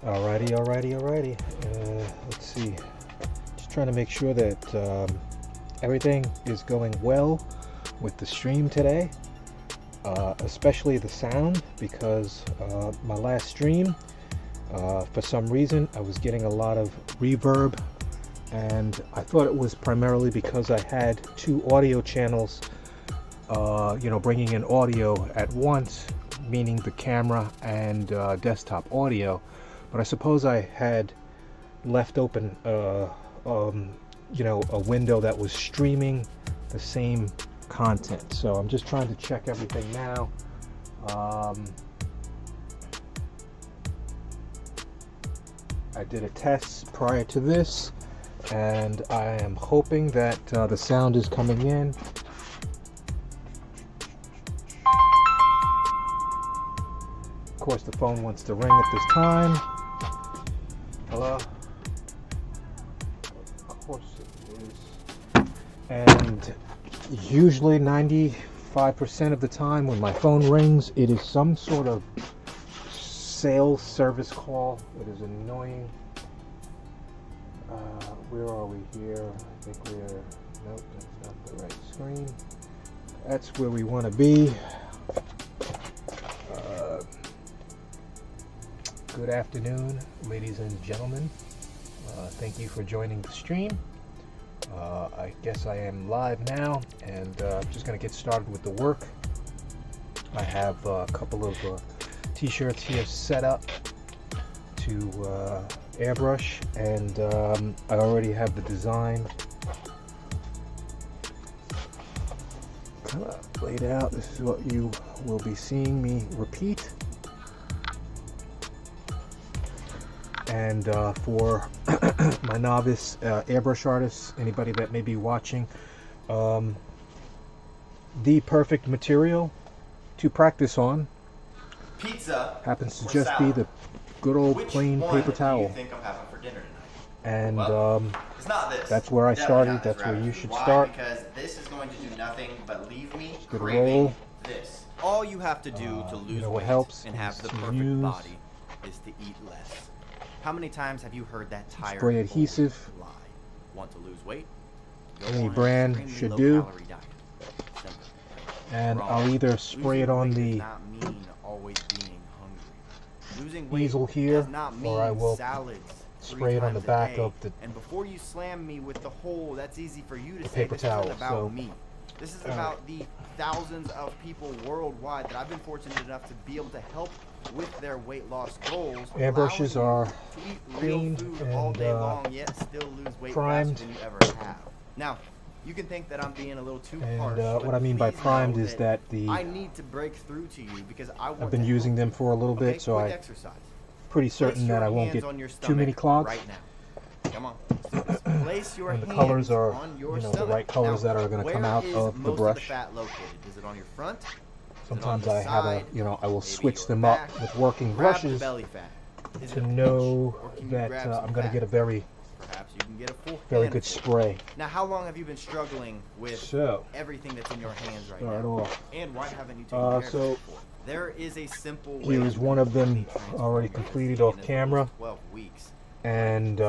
Alrighty. Let's see. Just trying to make sure that everything is going well with the stream today, especially the sound, because my last stream, for some reason, I was getting a lot of reverb, and I thought it was primarily because I had two audio channels, bringing in audio at once, meaning the camera and desktop audio. But I suppose I had left open, a window that was streaming the same content. So I'm just trying to check everything now. I did a test prior to this, and I am hoping that the sound is coming in. Of course, the phone wants to ring at this time. Hello? Of course it is. And usually 95% of the time when my phone rings, it is some sort of sales service call. It is annoying. Where are we here? I think we're... Nope, that's not the right screen. That's where we want to be. Good afternoon, ladies and gentlemen. Thank you for joining the stream. I guess I am live now, and I'm just going to get started with the work. I have a couple of t-shirts here set up to airbrush, and I already have the design kind of laid out. This is what you will be seeing me repeat. And for my novice airbrush artists, anybody that may be watching, the perfect material to practice on pizza happens to just be the good old plain paper towel. Do you think I'm having for dinner tonight? And It's not this. that's where I started. Definitely not this That's where rabbit you food. should Why? start. Because this is going to do nothing but leave me Good craving roll. this. All you have to do to lose what weight helps and have is the to perfect use body is to eat less. How many times have you heard that tired spray old adhesive. lie? Want to lose weight? Go Any on an brand extremely should do. low-calorie diet. Simple. And Wrong. I'll either spray it Losing on weight the does not mean always being hungry. Losing weight easel here, does not mean or I will salads spray it on the 3 times a back day. of the And before you slam me with the whole, that's easy for you to say. paper This towel. isn't about So, me. This is about the thousands of people worldwide that I've been fortunate enough to be able to help with their weight loss goals. airbrushes allowing are you to eat real cleaned food all and day long, yet still lose weight primed. faster than you ever have. Now, you can think that I'm being a little too And harsh. what I mean by please primed know is that the I need to break through to you because I want I've been to using help them for a little you. Okay, bit, so quick I'm exercise. pretty Place certain that your I won't hands get on your too many stomach clogs. right now. Come on. Place your And the hands colors are, on your the stomach. right colors Now, that are going to come where out is of the most brush. Of the fat located? Is it on your front? Is it on Sometimes the I have side? I will Maybe switch your them back? up with working Grab the brushes belly fat. Is to it a pinch, know or can you that grab some I'm going to fat? get a very, Perhaps you can get a full very handful. good spray. Now, how long have you been struggling with So, everything that's in your hands right start now? off. And why haven't you taken care of So it before? There is a simple way. Here is one of them already completed off camera. 12 weeks. And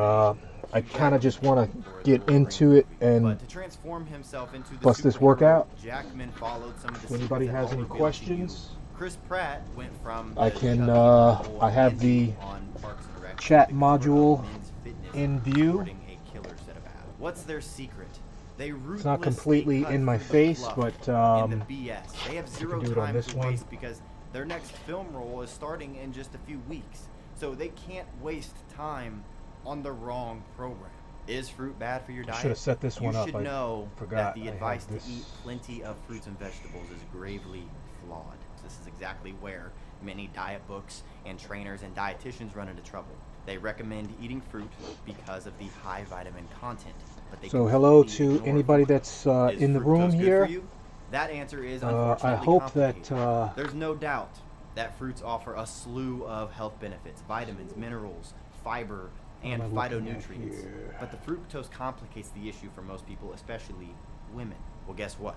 I kind of just want to get into it and But to transform himself into the bust this superhero, workout. Jackman followed some of the If anybody secrets that has I'll any reveal to questions, you. Chris Pratt went from I the can, chubby little I have Andy the on Parks and Rec chat to cover module men's fitness in view. sporting a killer set of abs. What's their secret? They It's not completely ruthlessly in my cut through the face, fluff but and the BS. They have zero do it on time this to one. waste because their next film role is starting in just a few weeks. So they can't waste time on the wrong program. Is fruit bad for your diet? should have set this one you up. should I know forgot that the I advice have to this. eat plenty of fruits and vegetables is gravely flawed. This is exactly where many diet books and trainers and dietitians run into trouble. They recommend eating fruit because of the high vitamin content. But they So hello completely to ignore anybody fructose. that's Is in the fructose room good for here. you? That answer is I unfortunately hope that complicated. There's no doubt that fruits offer a slew of health benefits, vitamins, minerals, fiber, and What am I looking at phytonutrients. here? But the fructose complicates the issue for most people, especially women. Well, guess what?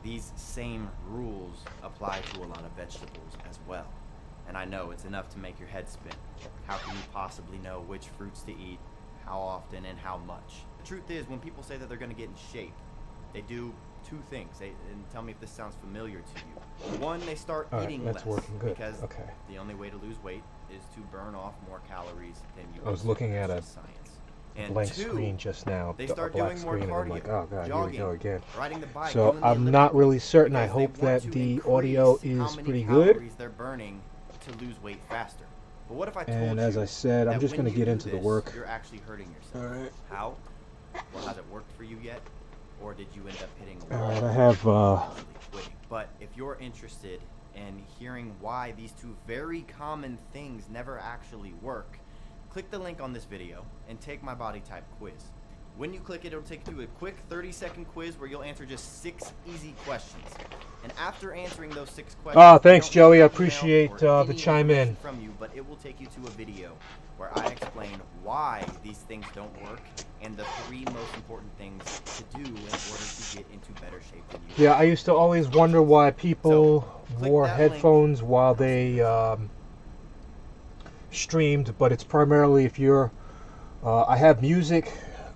These same rules apply to a lot of vegetables as well. and I know it's enough to make your head spin. How can you possibly know which fruits to eat, how often, and how much? The truth is, when people say that they're going to get in shape, they do two things. And tell me if this sounds familiar to you. One, they start eating less, because the only way to lose weight is to burn off more calories than you. I was looking at a science. And blank two, screen just now, they a start black doing more screen, and I'm cardio, like, oh god, jogging, here we go again. riding the bike, So doing the I'm not elliptical, really certain. I because they hope want that to the audio increase how is many pretty calories good. they're burning to lose weight faster. But what if I told And you as I said, I'm that just when going to you get do into the this, work. You're actually hurting yourself. All right. How? Well, has it worked for you yet? Or did you end up hitting a All wall? right, I have Quitting. But if you're interested in hearing why these two very common things never actually work, click the link on this video and take my body type quiz. When you click it, it'll take you to a quick 30-second quiz where you'll answer just 6 easy questions. And after answering those 6 questions, thanks, Joey. I appreciate the chime in from you, but it will take you to a video where I explain why these things don't work and the 3 most important things to do in order to get into better shape than you. Yeah, I used to always wonder why people wore headphones while they streamed, but it's primarily if you're I have music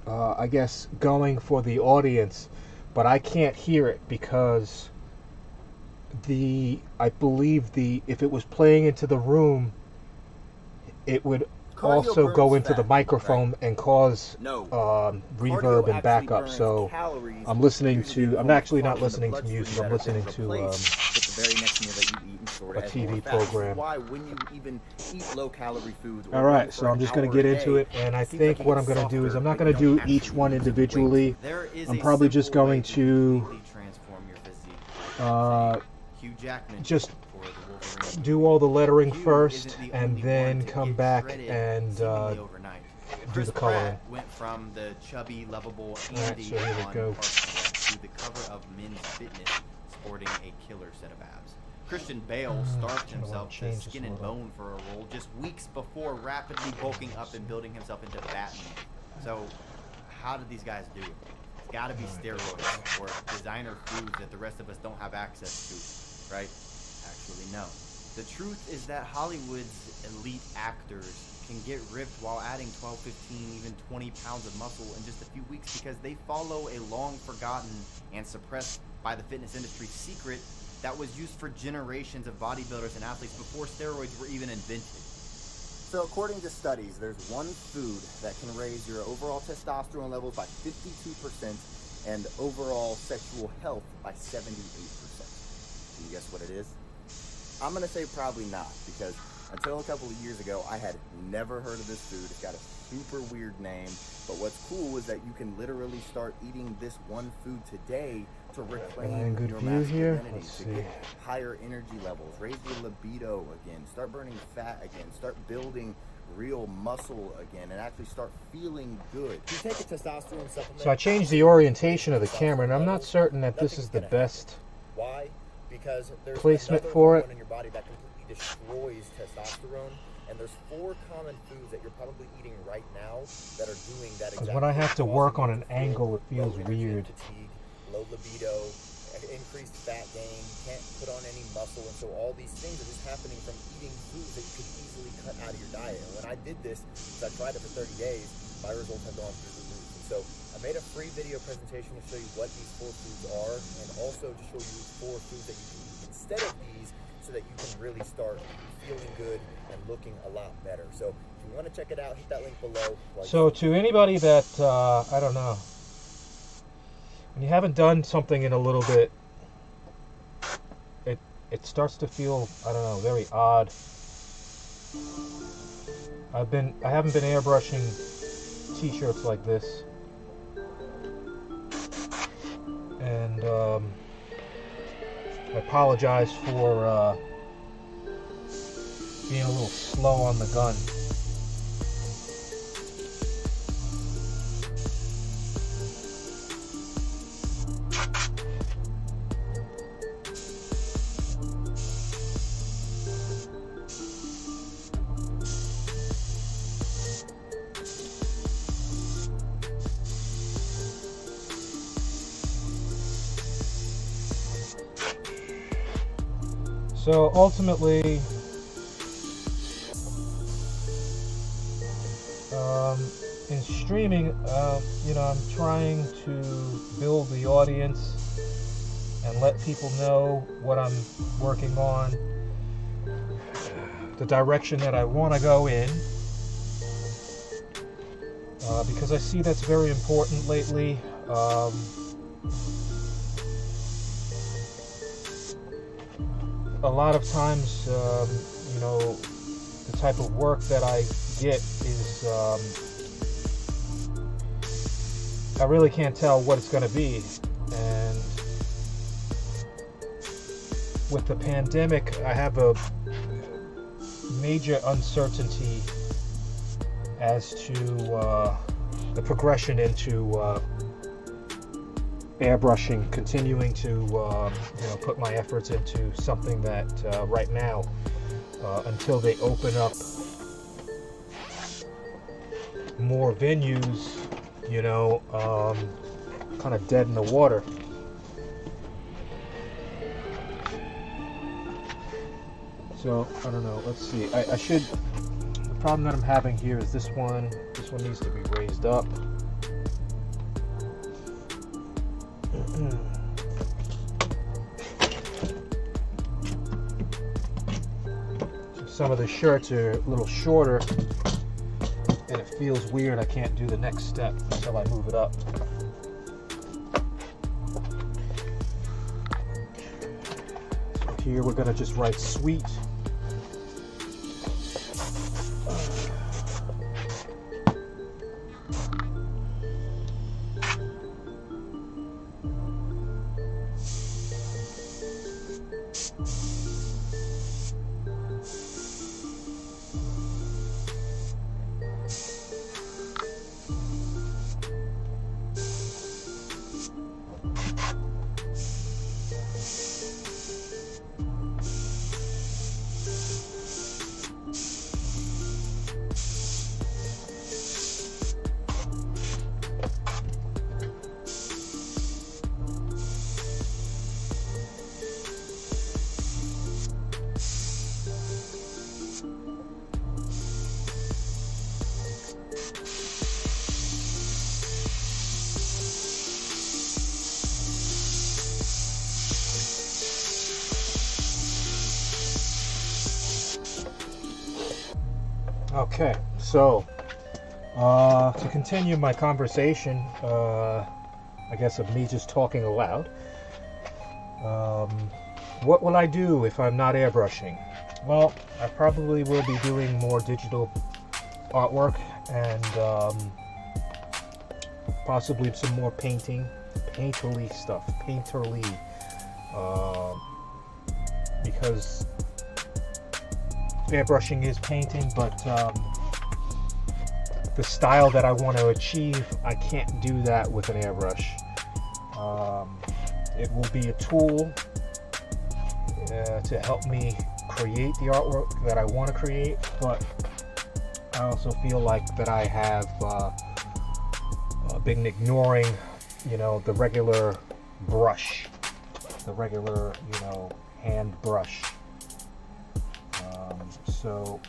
I guess going for the audience, but I can't hear it because I believe if it was playing into the room, it would also go into the microphone and cause reverb and backup. So I'm actually not listening to music. I'm listening to a TV program. Why when you even eat low-calorie foods? All right, so I'm just going to get into it, and I think what I'm going to do is I'm not going to do each one individually. I'm probably just going to just do all the lettering first, and then come back and do the coloring. Went from the chubby, lovable Andy so here we go. to the cover of Men's Fitness, sporting a killer set of abs. Christian Bale starved himself to skin and bone for a role just weeks before rapidly bulking up and building himself into Batman. So, how did these guys do it? It's got to be steroids or designer foods that the rest of us don't have access to, right? Actually, no. The truth is that Hollywood's elite actors can get ripped while adding 12, 15, even 20 pounds of muscle in just a few weeks because they follow a long forgotten and suppressed by the fitness industry secret that was used for generations of bodybuilders and athletes before steroids were even invented. So according to studies, there's one food that can raise your overall testosterone levels by 52% and overall sexual health by 78%. Can you guess what it is? I'm going to say probably not, because until a couple of years ago, I had never heard of this food. It's got a super weird name, but what's cool is that you can literally start eating this one food today to reclaim your masculinity, to get higher energy levels, raise your libido again, start burning fat again, start building real muscle again, and actually start feeling good. You take a testosterone supplement. So I changed the orientation of the camera, and I'm not certain that this is the best placement for it. In your body that completely destroys testosterone, and there's 4 common foods that you're probably eating right now that are doing that. Because when I have to work on an angle, it feels weird. Fatigue, low libido, increased fat gain, can't put on any muscle, and so all these things are just happening from eating foods that you could easily cut out of your diet. And when I did this, because I tried it for 30 days, my results have gone through the roof. And so I made a free video presentation to show you what these 4 foods are, and also to show you 4 foods that you can eat instead of these, so that you can really start feeling good and looking a lot better. So if you want to check it out, hit that link below. So to anybody that, I don't know, when you haven't done something in a little bit, it starts to feel, I don't know, very odd. I haven't been airbrushing t-shirts like this, and I apologize for being a little slow on the gun. So ultimately, in streaming, you know, I'm trying to build the audience and let people know what I'm working on, the direction that I want to go in, because I see that's very important lately. A lot of times, you know, the type of work that I get is, I really can't tell what it's going to be. And with the pandemic, I have a major uncertainty as to the progression into airbrushing, continuing to you know, put my efforts into something that right now, until they open up more venues, you know, kind of dead in the water. So I don't know, let's see, I should, the problem that I'm having here is this one needs to be raised up. Some of the shirts are a little shorter and it feels weird. I can't do the next step until I move it up. So here we're gonna just write sweet. Okay, so to continue my conversation, I guess of me just talking aloud, what will I do if I'm not airbrushing? Well, I probably will be doing more digital artwork and possibly some more painterly stuff, because airbrushing is painting, but the style that I want to achieve, I can't do that with an airbrush. It will be a tool to help me create the artwork that I want to create, but I also feel like that I have been ignoring, you know, the regular brush, the regular, you know, hand brush. So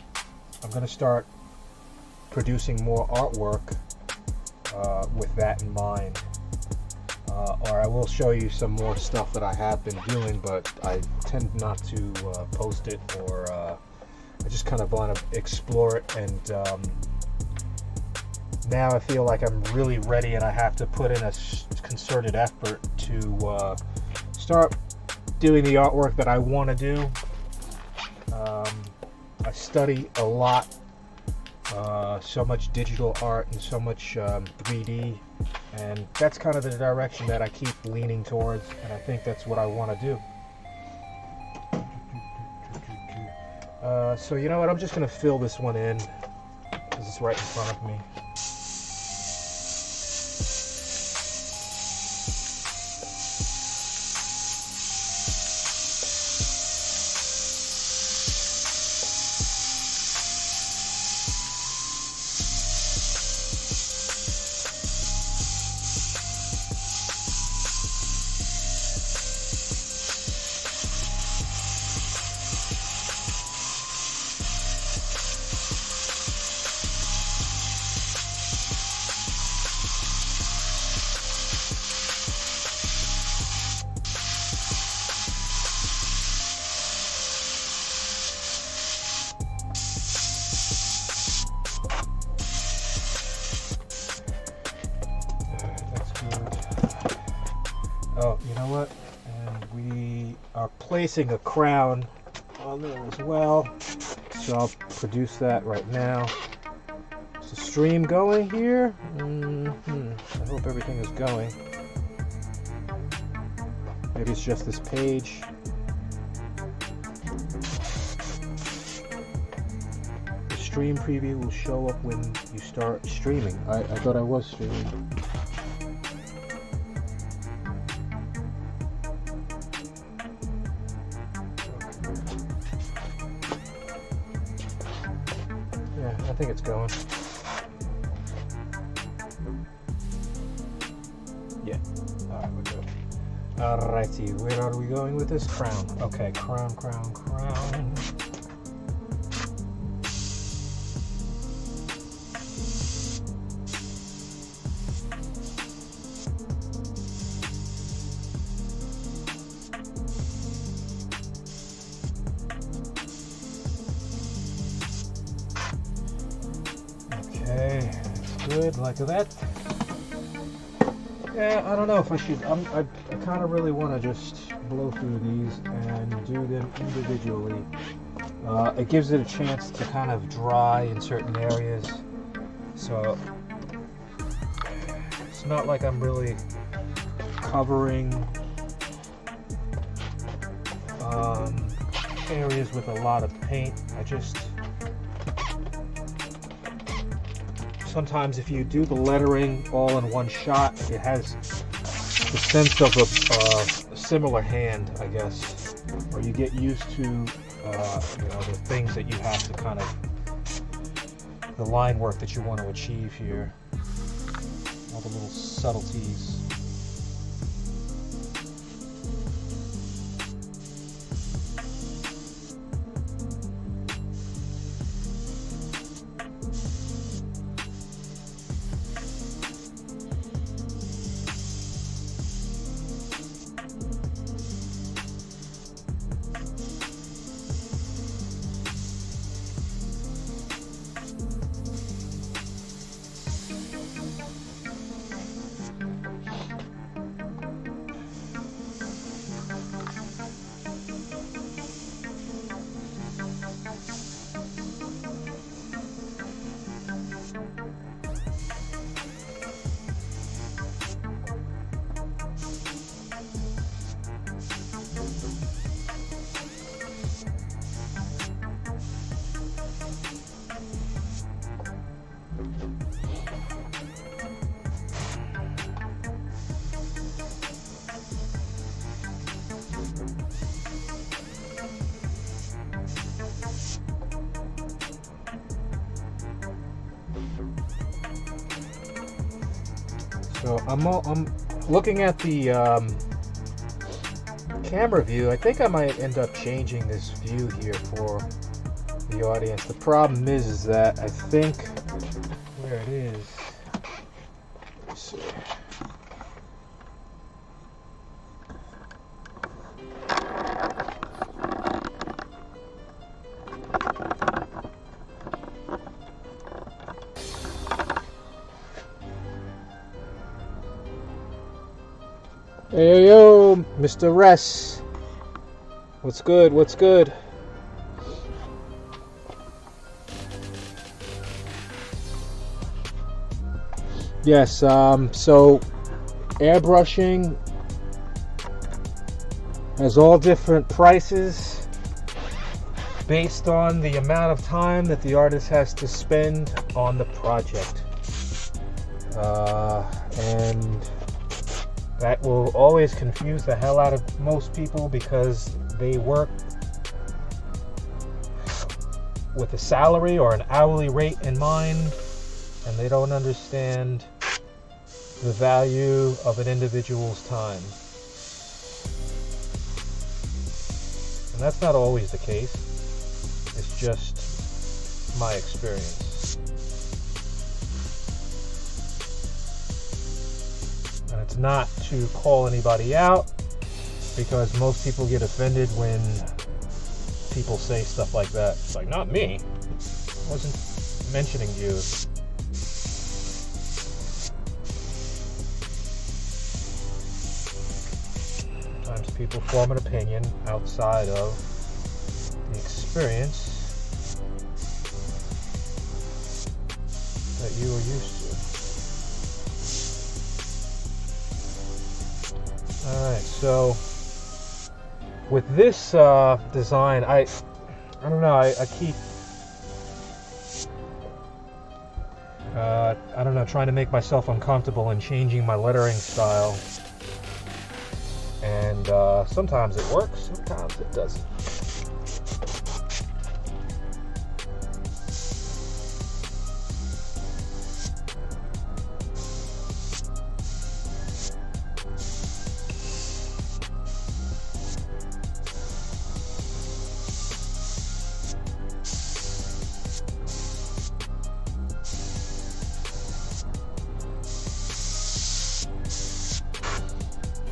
I'm going to start producing more artwork with that in mind. Or I will show you some more stuff that I have been doing, but I tend not to post it, or I just kind of want to explore it. And now I feel like I'm really ready, and I have to put in a concerted effort to start doing the artwork that I want to do. I study a lot, so much digital art and so much 3D, and that's kind of the direction that I keep leaning towards, and I think that's what I want to do. So you know what, I'm just going to fill this one in because it's right in front of me. placing a crown on there as well. So I'll produce that right now. Is the stream going here? I hope everything is going. Maybe it's just this page. The stream preview will show up when you start streaming. I thought I was streaming. Yeah, I think it's going. Yeah. Alright, we're good. Alrighty, where are we going with this? Crown. Okay, crown, crown, crown. Okay, that's good, like that. Yeah, I don't know if I should. I kind of really want to just blow through these and do them individually. It gives it a chance to kind of dry in certain areas. So it's not like I'm really covering areas with a lot of paint. I just... Sometimes if you do the lettering all in one shot, it has the sense of a similar hand, I guess. Or you get used to the things that you have to kind of, the line work that you want to achieve here. All the little subtleties. So I'm looking at the camera view. I think I might end up changing this view here for the audience. The problem is that I think where it is. Let's see. Hey yo, Mr. Ress. What's good? What's good? Yes, so airbrushing has all different prices based on the amount of time that the artist has to spend on the project. And that will always confuse the hell out of most people because they work with a salary or an hourly rate in mind, and they don't understand the value of an individual's time. And that's not always the case. It's just my experience. And it's not to call anybody out, because most people get offended when people say stuff like that. It's like, not me. I wasn't mentioning you. Sometimes people form an opinion outside of the experience that you are used to. Alright, so with this design, I don't know, I keep I don't know, trying to make myself uncomfortable and changing my lettering style. And sometimes it works, sometimes it doesn't.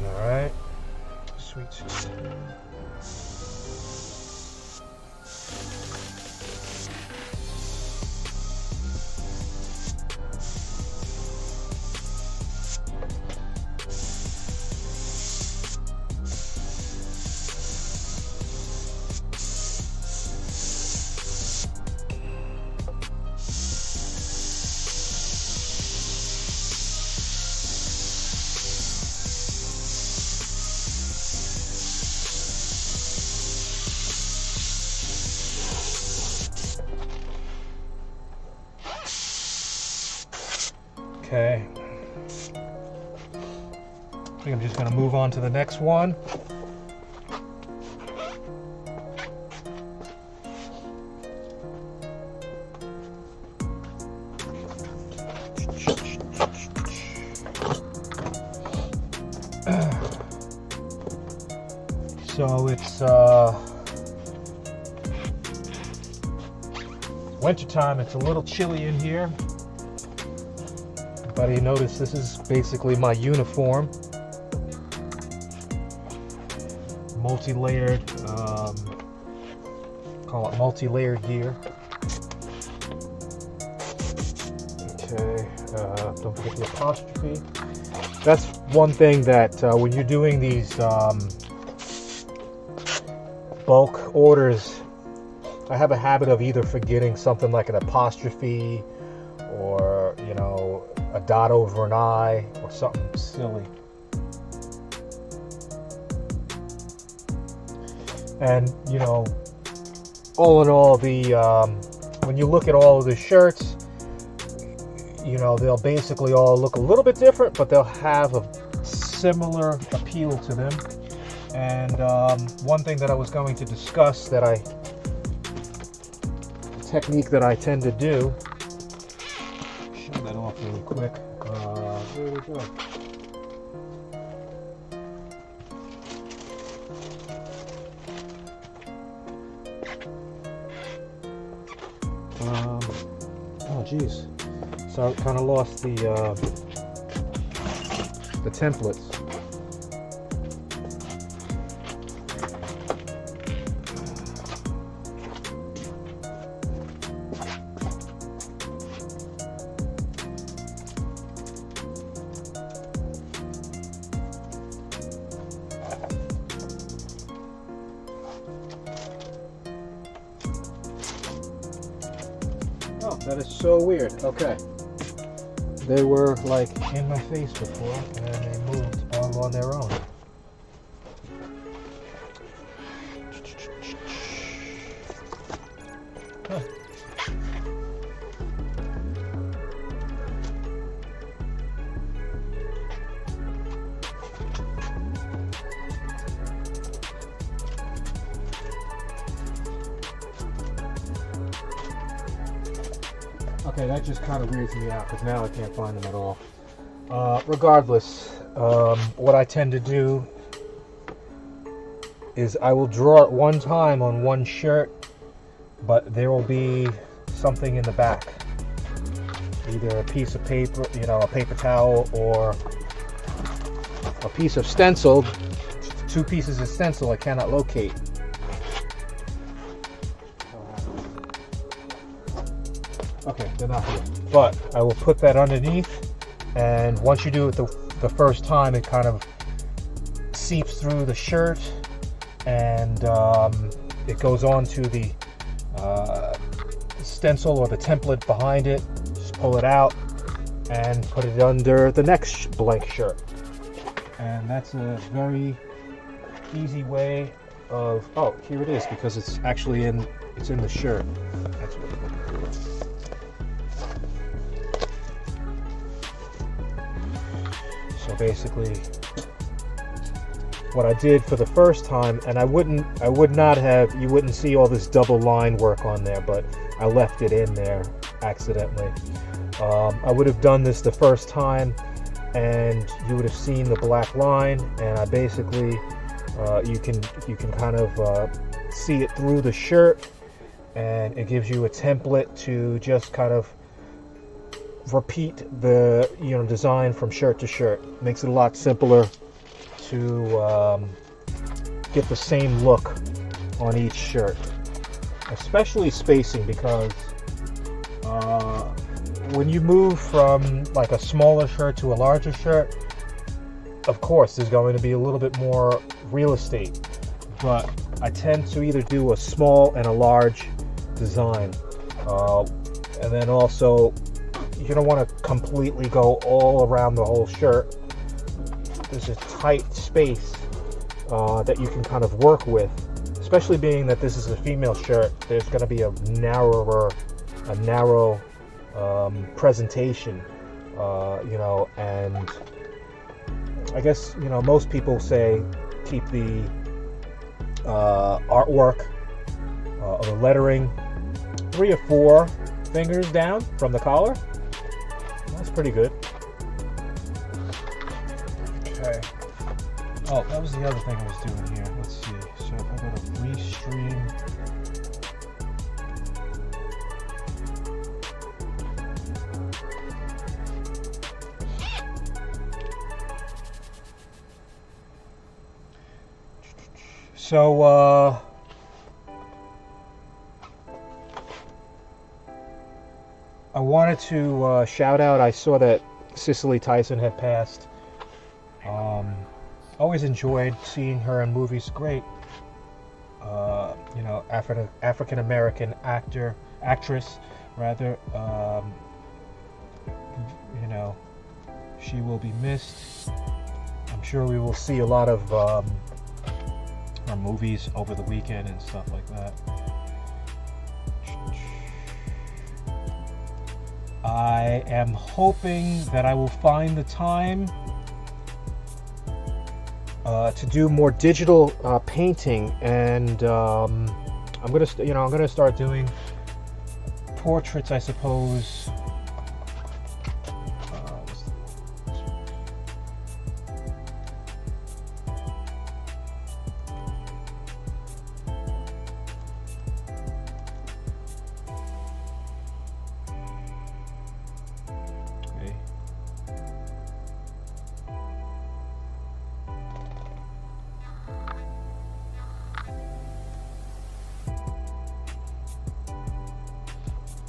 Alright, sweet 16. Okay, I think I'm just going to move on to the next one. So it's wintertime, it's a little chilly in here. But you notice this is basically my uniform. Multi-layered, call it multi-layered gear. Okay, don't forget the apostrophe. That's one thing that when you're doing these bulk orders, I have a habit of either forgetting something like an apostrophe or, you know, a dot over an I or something silly. And, you know, all in all, the when you look at all of the shirts, you know, they'll basically all look a little bit different, but they'll have a similar appeal to them. And one thing that I was going to discuss that a technique that I tend to do, show that off really quick. Where did it go? Oh geez, so I kind of lost the templates. Oh, that is so weird. Okay. They were like in my face before and then they moved all on their own. Huh. Okay, that just kind of weirds me out because now I can't find them at all. Regardless, what I tend to do is I will draw it one time on one shirt, but there will be something in the back. Either a piece of paper, you know, a paper towel, or a piece of stencil. Two pieces of stencil I cannot locate. Okay, they're not here. But I will put that underneath, and once you do it the first time, it kind of seeps through the shirt, and it goes on to the stencil or the template behind it. Just pull it out and put it under the next blank shirt. And that's a very easy way of, oh, here it is, because it's actually in the shirt. That's what I'm looking for. So basically, what I did for the first time, and you wouldn't see all this double line work on there, but I left it in there accidentally. I would have done this the first time, and you would have seen the black line, and I basically, you can kind of see it through the shirt, and it gives you a template to just kind of repeat the design from shirt to shirt. Makes it a lot simpler to get the same look on each shirt, especially spacing, because when you move from like a smaller shirt to a larger shirt, of course there's going to be a little bit more real estate, but I tend to either do a small and a large design, and then also you don't want to completely go all around the whole shirt. There's a tight space that you can kind of work with, especially being that this is a female shirt. There's going to be a narrow presentation, and I guess most people say keep the artwork or the lettering 3 or 4 fingers down from the collar. That's pretty good. Okay. Oh, that was the other thing I was doing here. Let's see. So if I go to restream. So, I wanted to shout out, I saw that Cicely Tyson had passed. Always enjoyed seeing her in movies. Great, African American actress, rather. She will be missed. I'm sure we will see a lot of her movies over the weekend and stuff like that. I am hoping that I will find the time to do more digital painting, and I'm gonna start doing portraits, I suppose.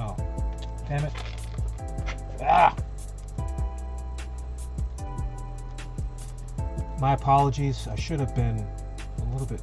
Oh, damn it. Ah! My apologies. I should have been a little bit...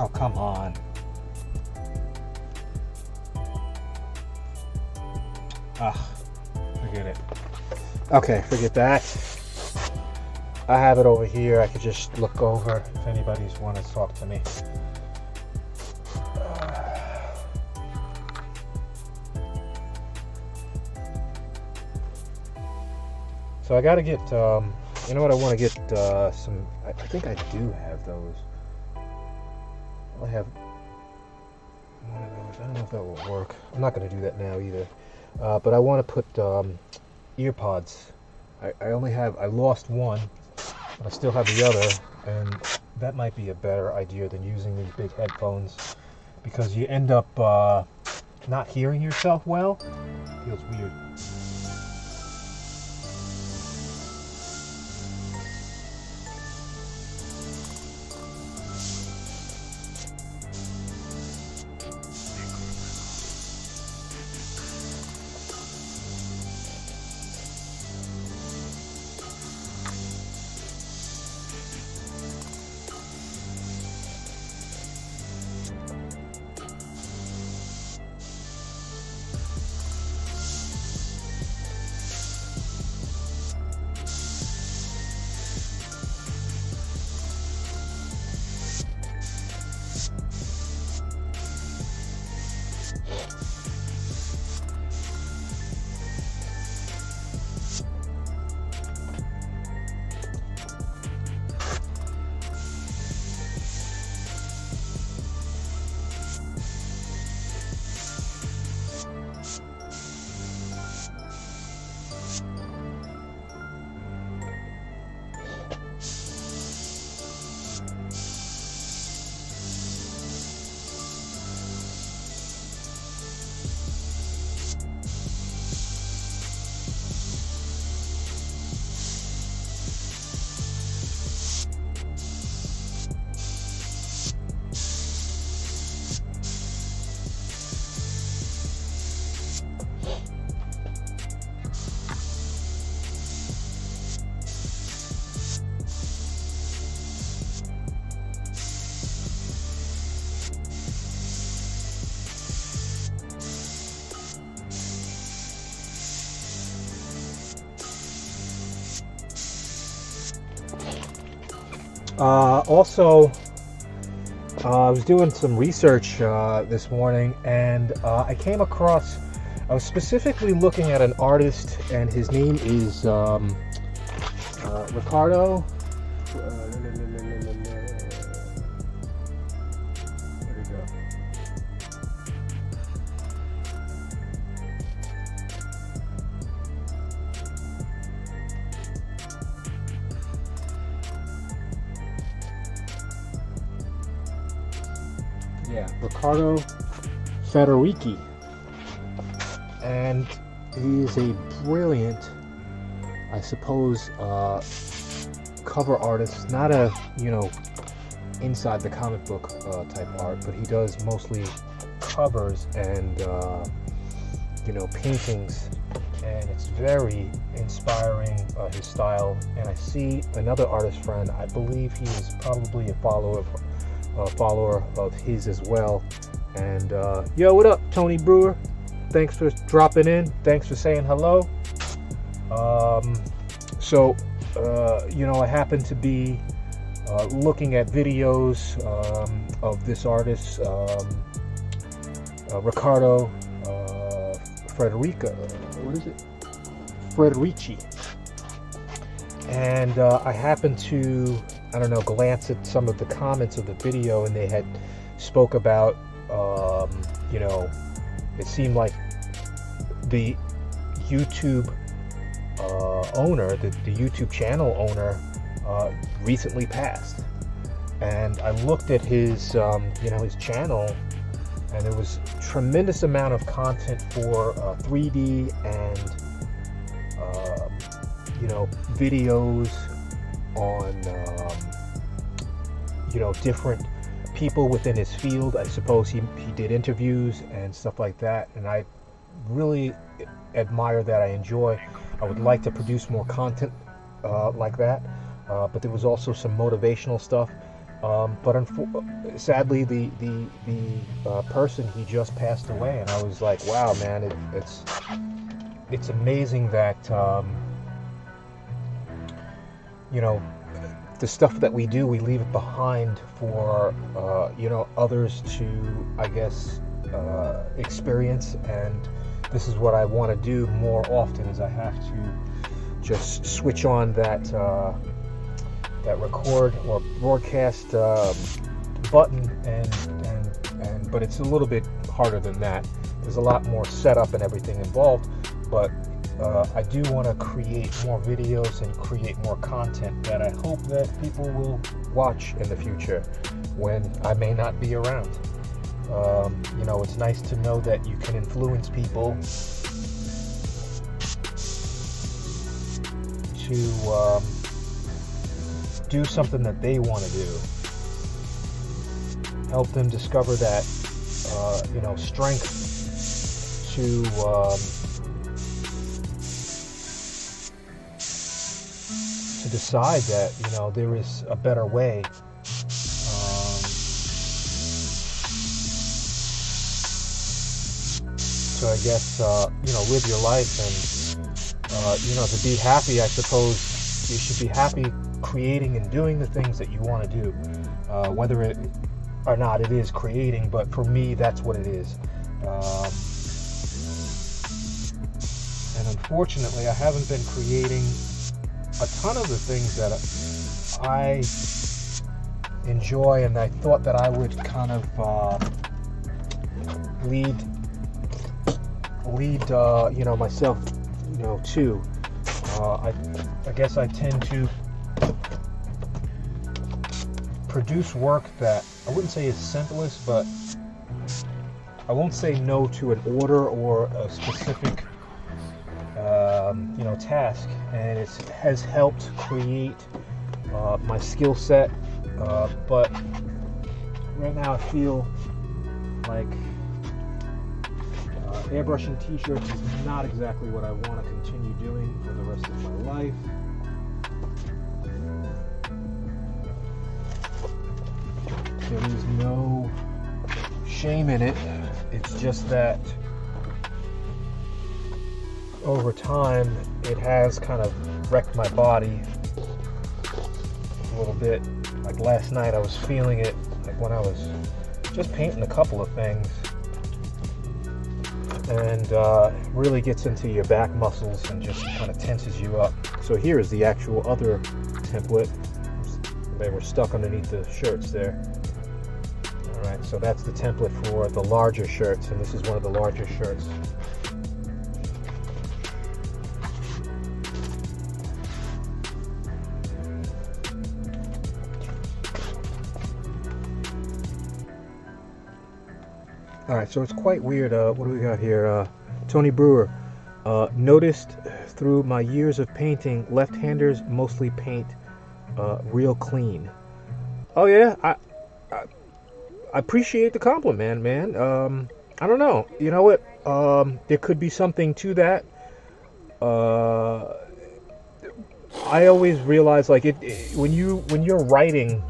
Oh, come on. Forget it. Okay, forget that. I have it over here. I could just look over if anybody's want to talk to me. So I gotta get, you know what, I want to get some, I think I do have those. I have I don't know if that will work. I'm not going to do that now either. But I want to put ear pods. I lost one, but I still have the other, and that might be a better idea than using these big headphones, because you end up not hearing yourself well. It feels weird. Also, I was doing some research this morning, and I came across, I was specifically looking at an artist, and his name is Ricardo. There we go. Yeah, Ricardo Federici, and he is a brilliant, I suppose, cover artist. Not a, inside the comic book type art, but he does mostly covers and paintings, and it's very inspiring, his style. And I see another artist friend, I believe he is probably a follower of his as well. And yo, what up, Tony Brewer? Thanks for dropping in. Thanks for saying hello. I happen to be looking at videos of this artist, Ricardo Federici. And I happened to, glance at some of the comments of the video, and they had spoke about, it seemed like the YouTube owner, the YouTube channel owner, recently passed. And I looked at his, his channel, and there was tremendous amount of content for 3D and, videos on, different people within his field. I suppose he did interviews and stuff like that, and I really admire that. I enjoy. I would like to produce more content like that, but there was also some motivational stuff. But sadly, the person, he just passed away, and I was like, wow, man, it's amazing that the stuff that we do, we leave it behind for others to, I guess, experience. And this is what I want to do more often, is I have to just switch on that record or broadcast button and but it's a little bit harder than that. There's a lot more setup and everything involved, but I do want to create more videos and create more content that I hope that people will watch in the future when I may not be around. You know, it's nice to know that you can influence people to do something that they want to do. Help them discover that, you know, strength to decide that, you know, there is a better way. So I guess, you know, live your life and, you know, to be happy, I suppose you should be happy creating and doing the things that you want to do, whether it or not it is creating, but for me, that's what it is. And unfortunately, I haven't been creating a ton of the things that I enjoy, and I thought that I would kind of lead you know, myself, you know, to. I guess I tend to produce work that I wouldn't say is simplest, but I won't say no to an order or a specific you know, task, and it has helped create my skill set, but right now I feel like airbrushing t-shirts is not exactly what I want to continue doing for the rest of my life. There is no shame in it. It's just that over time it has kind of wrecked my body a little bit. Like last night I was feeling it, like when I was just painting a couple of things, and really gets into your back muscles and just kind of tenses you up. So here is the actual other template. They were stuck underneath the shirts there. Alright, so that's the template for the larger shirts, and this is one of the larger shirts. Alright, so it's quite weird. What do we got here? Tony Brewer. Noticed through my years of painting, left-handers mostly paint real clean. Oh yeah? I appreciate the compliment, man. I don't know. You know what? There could be something to that. I always realize, like, when you're writing,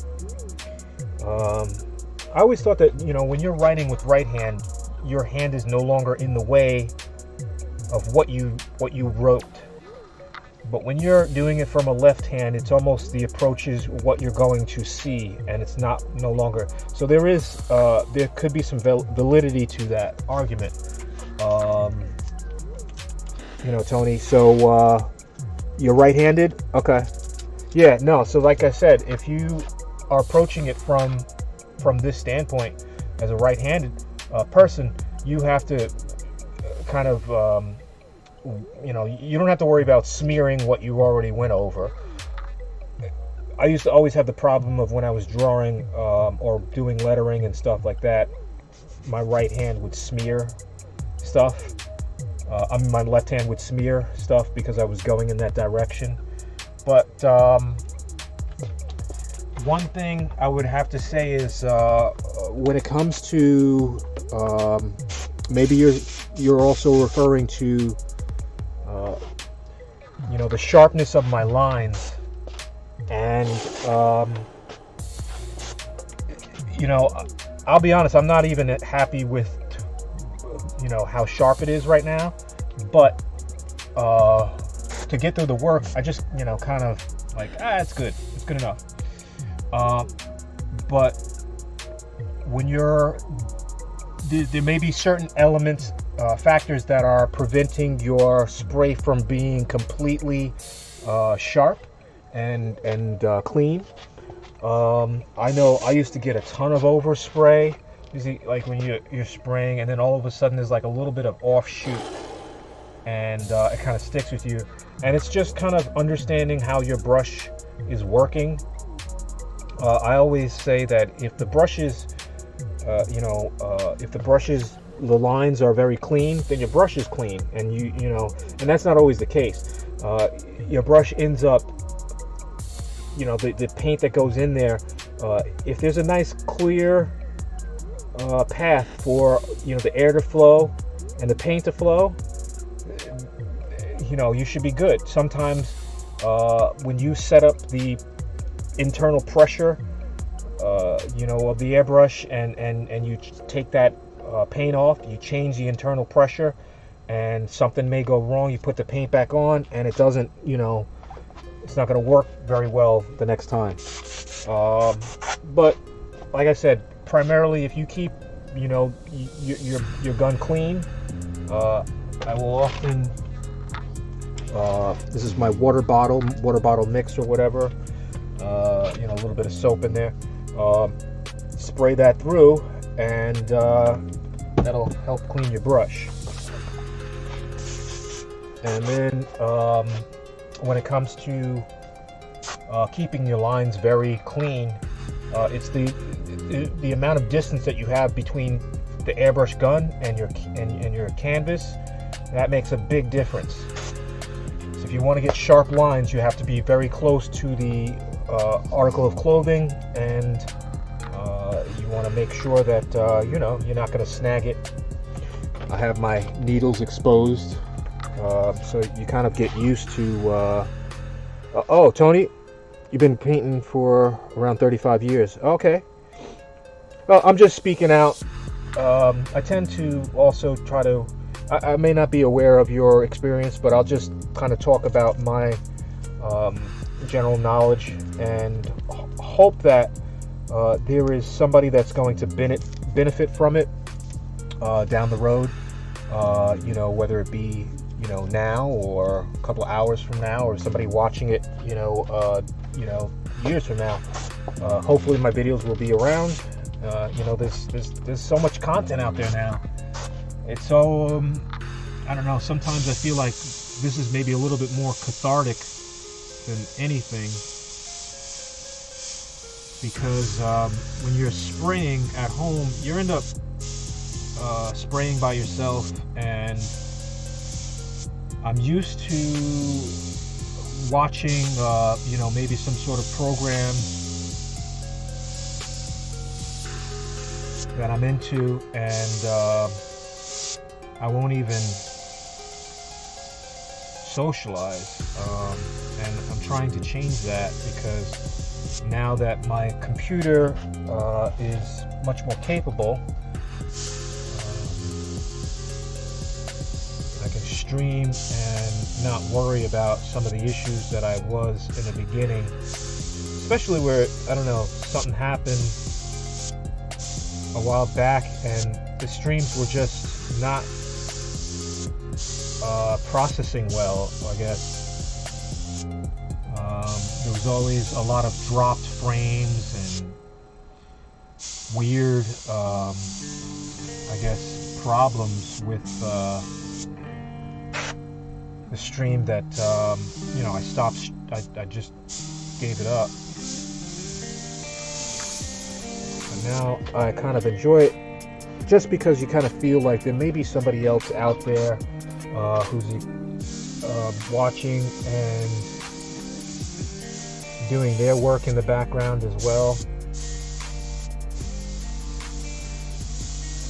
I always thought that, you know, when you're writing with right hand, your hand is no longer in the way of what you wrote. But when you're doing it from a left hand, it's almost the approach is what you're going to see, and it's no longer. So there could be some validity to that argument. You know, Tony. So you're right-handed? Okay. Yeah. No. So like I said, if you are approaching it from this standpoint as a right-handed person, you have to kind of you know, you don't have to worry about smearing what you already went over. I used to always have the problem of when I was drawing or doing lettering and stuff like that, my right hand would smear stuff. My left hand would smear stuff because I was going in that direction. But one thing I would have to say is when it comes to maybe you're also referring to you know, the sharpness of my lines, and you know, I'll be honest, I'm not even happy with, you know, how sharp it is right now, but to get through the work, I just, you know, kind of like, it's good enough. But when there may be certain elements, factors that are preventing your spray from being completely sharp and clean. I know I used to get a ton of overspray You see, like when you're spraying, and then all of a sudden there's like a little bit of offshoot, and it kind of sticks with you. And it's just kind of understanding how your brush is working. I always say that if the brushes, if the lines are very clean, then your brush is clean, and and that's not always the case. Your brush ends up, the paint that goes in there, if there's a nice clear path for the air to flow and the paint to flow, you should be good. Sometimes when you set up the internal pressure of the airbrush, and you take that paint off, you change the internal pressure, and something may go wrong. You put the paint back on, and it doesn't, it's not going to work very well the next time. But like I said, primarily if you keep your gun clean, I will often, this is my water bottle mix or whatever, a little bit of soap in there, spray that through, and that'll help clean your brush. And then when it comes to keeping your lines very clean, it's the amount of distance that you have between the airbrush gun and your canvas. That makes a big difference. So if you want to get sharp lines, you have to be very close to the article of clothing, and you want to make sure that you're not going to snag it. I have my needles exposed, so you kind of get used to. Oh, Tony, you've been painting for around 35 years. Okay. Well, I'm just speaking out. I tend to also try to. I may not be aware of your experience, but I'll just kind of talk about my general knowledge, and hope that there is somebody that's going to benefit from it down the road. Whether it be now, or a couple of hours from now, or somebody watching it years from now. Hopefully my videos will be around. There's so much content out there now. It's so I don't know, sometimes I feel like this is maybe a little bit more cathartic than anything, because when you're spraying at home, you end up spraying by yourself, and I'm used to watching maybe some sort of program that I'm into, and I won't even socialize, and I'm trying to change that, because now that my computer is much more capable, I can stream and not worry about some of the issues that I was in the beginning, especially where, I don't know, something happened a while back and the streams were just not processing well, I guess. There was always a lot of dropped frames and weird, I guess, problems with the stream that, I stopped, I just gave it up. And now I kind of enjoy it, just because you kind of feel like there may be somebody else out there who's watching and doing their work in the background as well.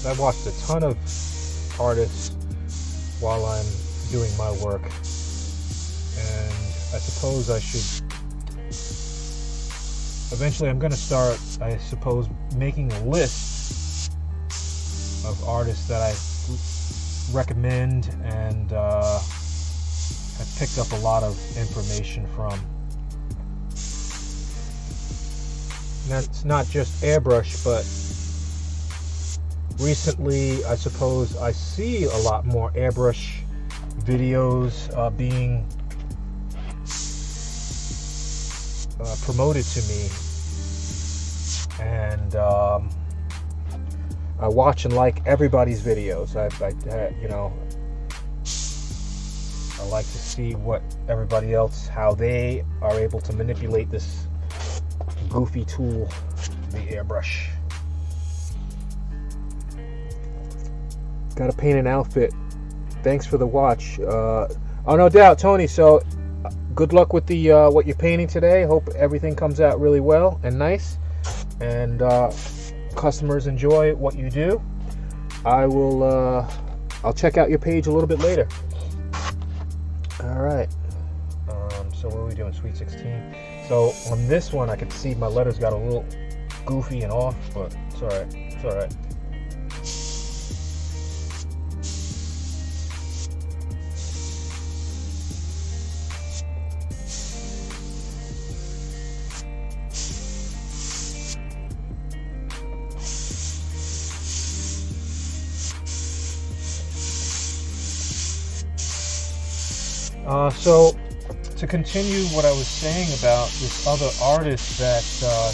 I've watched a ton of artists while I'm doing my work, and I suppose I should eventually, I'm going to start, I suppose, making a list of artists that I recommend and have picked up a lot of information from. And that's not just airbrush, but recently I suppose I see a lot more airbrush videos being promoted to me, and I watch and like everybody's videos. You know, I like to see what everybody else, how they are able to manipulate this goofy tool, the airbrush. Gotta paint an outfit. Thanks for the watch. Oh, no doubt, Tony. So, good luck with the what you're painting today. Hope everything comes out really well and nice, and customers enjoy what you do. I'll check out your page a little bit later. All right. So what are we doing? Sweet 16. So on this one, I can see my letters got a little goofy and off, but it's all right. It's all right. So to continue what I was saying about this other artist that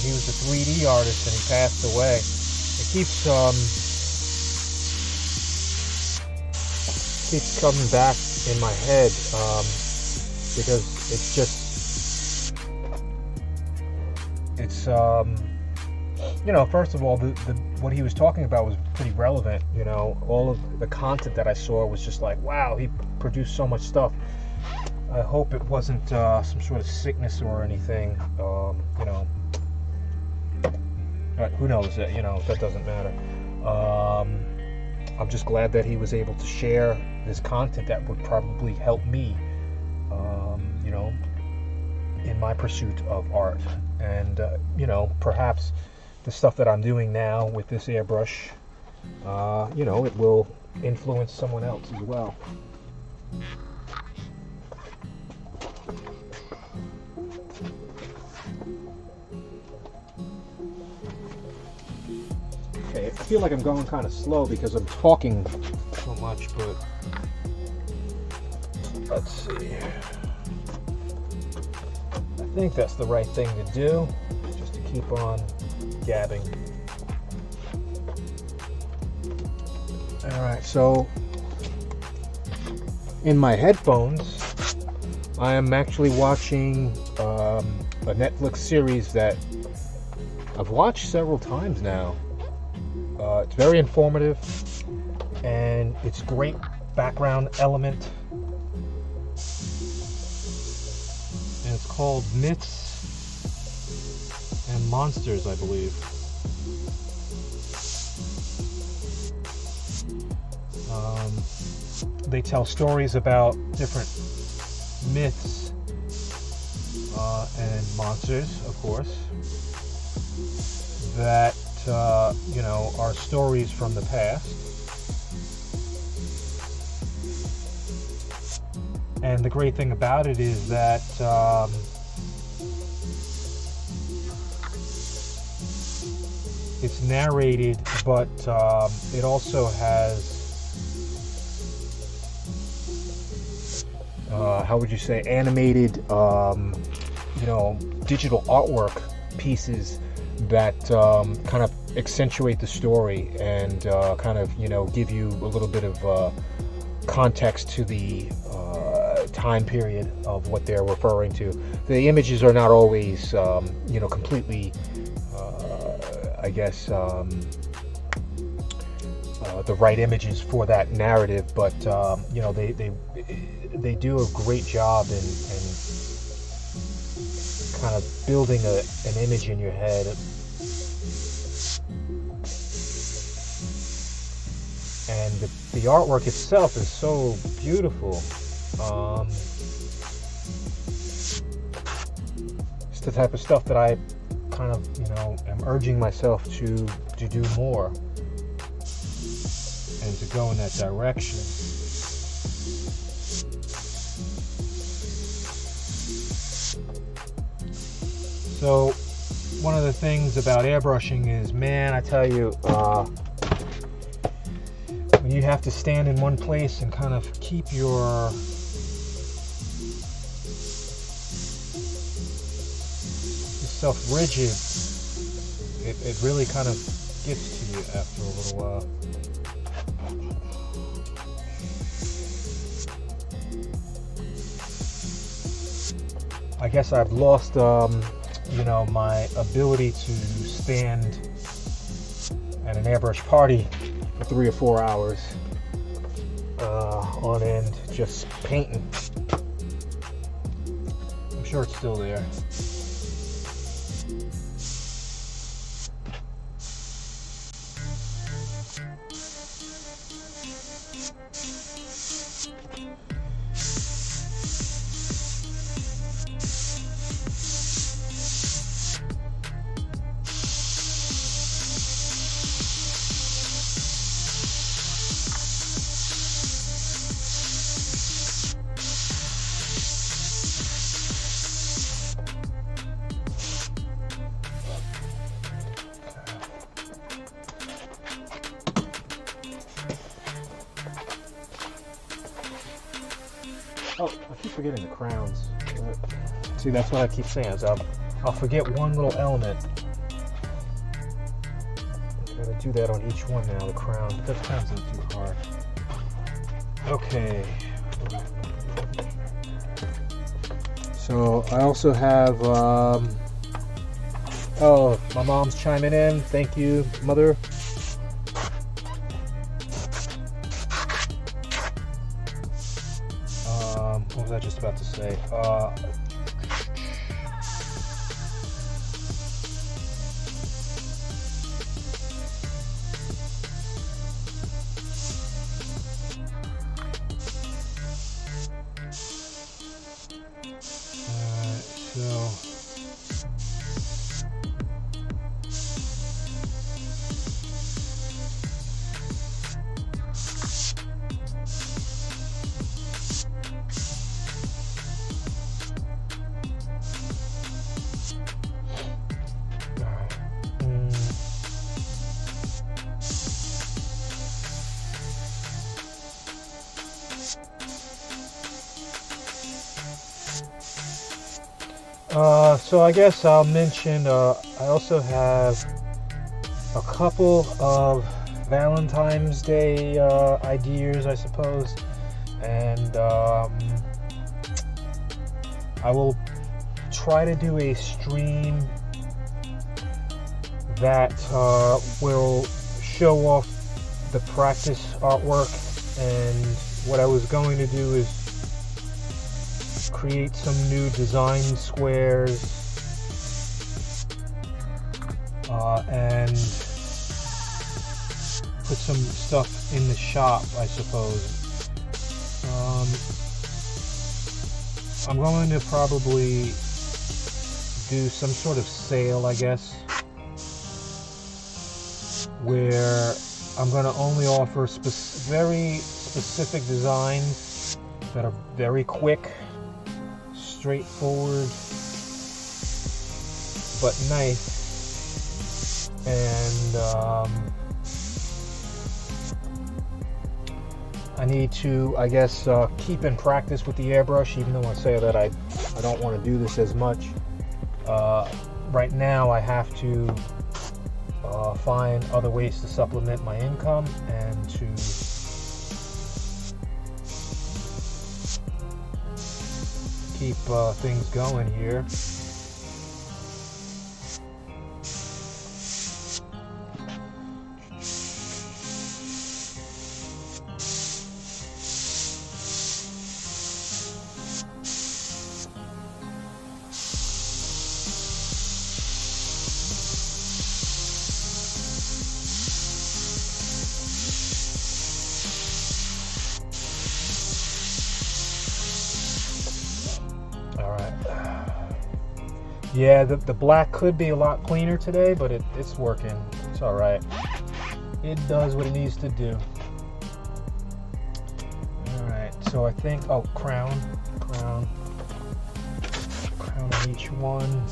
he was a 3D artist and he passed away, it keeps coming back in my head because it's you know, first of all, what he was talking about was pretty relevant. You know, all of the content that I saw was just like, wow, he produced so much stuff. I hope it wasn't some sort of sickness or anything. You know, who knows? You know, that doesn't matter. I'm just glad that he was able to share this content that would probably help me, you know, in my pursuit of art. And, you know, perhaps the stuff that I'm doing now with this airbrush, you know, it will influence someone else as well. Okay, I feel like I'm going kind of slow because I'm talking so much, but let's see. I think that's the right thing to do, just to keep on gabbing. Alright, so in my headphones, I am actually watching a Netflix series that I've watched several times now. It's very informative, and it's great background element. And it's called Myths and Monsters, I believe. They tell stories about different myths and monsters, of course, that you know, are stories from the past. And the great thing about it is that it's narrated, but it also has how would you say, animated, you know, digital artwork pieces that kind of accentuate the story and kind of, you know, give you a little bit of context to the time period of what they're referring to. The images are not always, you know, completely, I guess, the right images for that narrative, but you know, they do a great job in kind of building an image in your head. And the artwork itself is so beautiful. It's the type of stuff that I kind of, you know, am urging myself to do more and to go in that direction. So one of the things about airbrushing is, man, I tell you, when you have to stand in one place and kind of keep yourself rigid, it really kind of gets to you. you after a little while. I guess I've lost, you know, my ability to stand at an airbrush party for 3 or 4 hours on end, just painting. I'm sure it's still there. Oh, I keep forgetting the crowns. See, that's what I keep saying, is I'll forget one little element. I'm gonna do that on each one now, the crown. The crowns are too hard. Okay. So I also have, oh, my mom's chiming in. Thank you, Mother. What was I just about to say? So I guess I'll mention, I also have a couple of Valentine's Day ideas, I suppose, and I will try to do a stream that will show off the practice artwork, and what I was going to do is create some new design squares and put some stuff in the shop, I suppose. I'm going to probably do some sort of sale, I guess, where I'm going to only offer very specific designs that are very quick, straightforward, but nice, and I need to, I guess, keep in practice with the airbrush, even though I say that I don't want to do this as much. Right now I have to find other ways to supplement my income and to keep things going here. Yeah, the black could be a lot cleaner today, but it's working. It's all right. It does what it needs to do. All right, so I think, oh, crown on each one.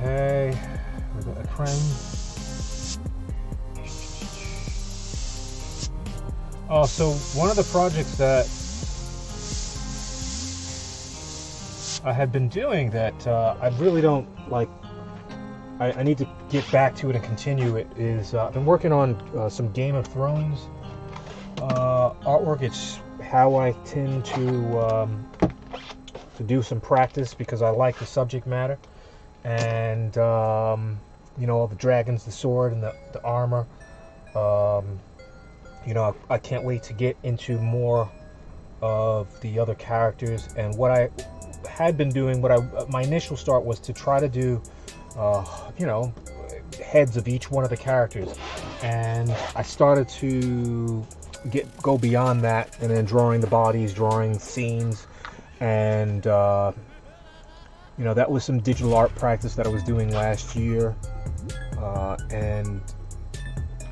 Okay, we got a crown. So one of the projects that I had been doing that I really don't like, I need to get back to it and continue it, is I've been working on some Game of Thrones artwork. It's how I tend to do some practice because I like the subject matter, and you know, all the dragons, the sword, and the armor. You know, I can't wait to get into more of the other characters. And what I had been doing, my initial start was to try to do you know, heads of each one of the characters, and I started to go beyond that, and then drawing the bodies, drawing scenes, and you know, that was some digital art practice that I was doing last year, and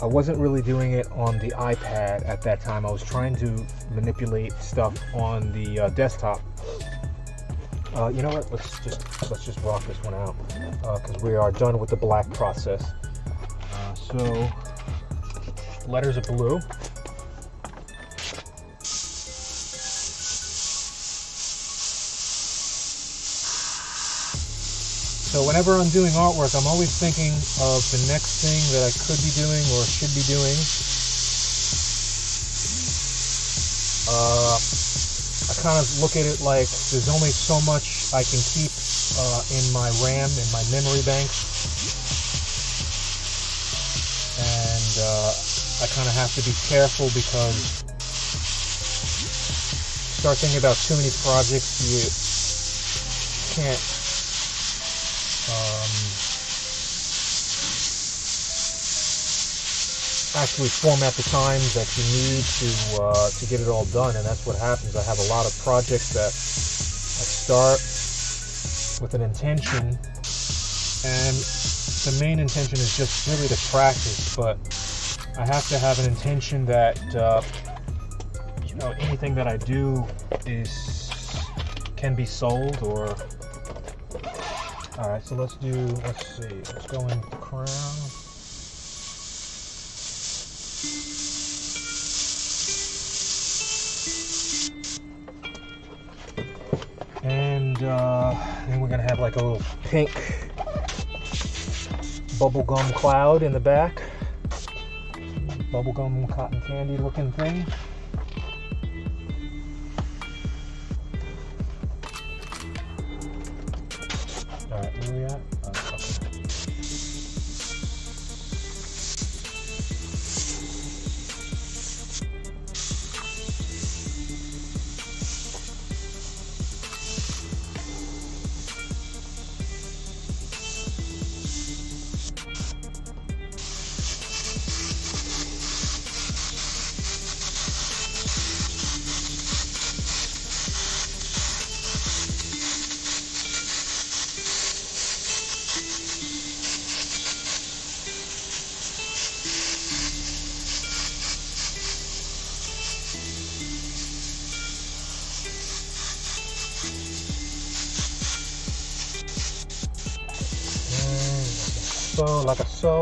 I wasn't really doing it on the iPad at that time. I was trying to manipulate stuff on the desktop. You know what? Let's just rock this one out because we are done with the black process. So letters are blue. So whenever I'm doing artwork, I'm always thinking of the next thing that I could be doing or should be doing. I kind of look at it like there's only so much I can keep in my RAM, in my memory bank. And I kind of have to be careful because start thinking about too many projects, you can't actually format the time that you need to get it all done, and that's what happens. I have a lot of projects that I start with an intention, and the main intention is just really to practice, but I have to have an intention that you know, anything that I do can be sold. Or alright, so let's go in with the crown. And then we're gonna have like a little pink bubblegum cloud in the back. Bubblegum cotton candy looking thing. Alright, where are we at?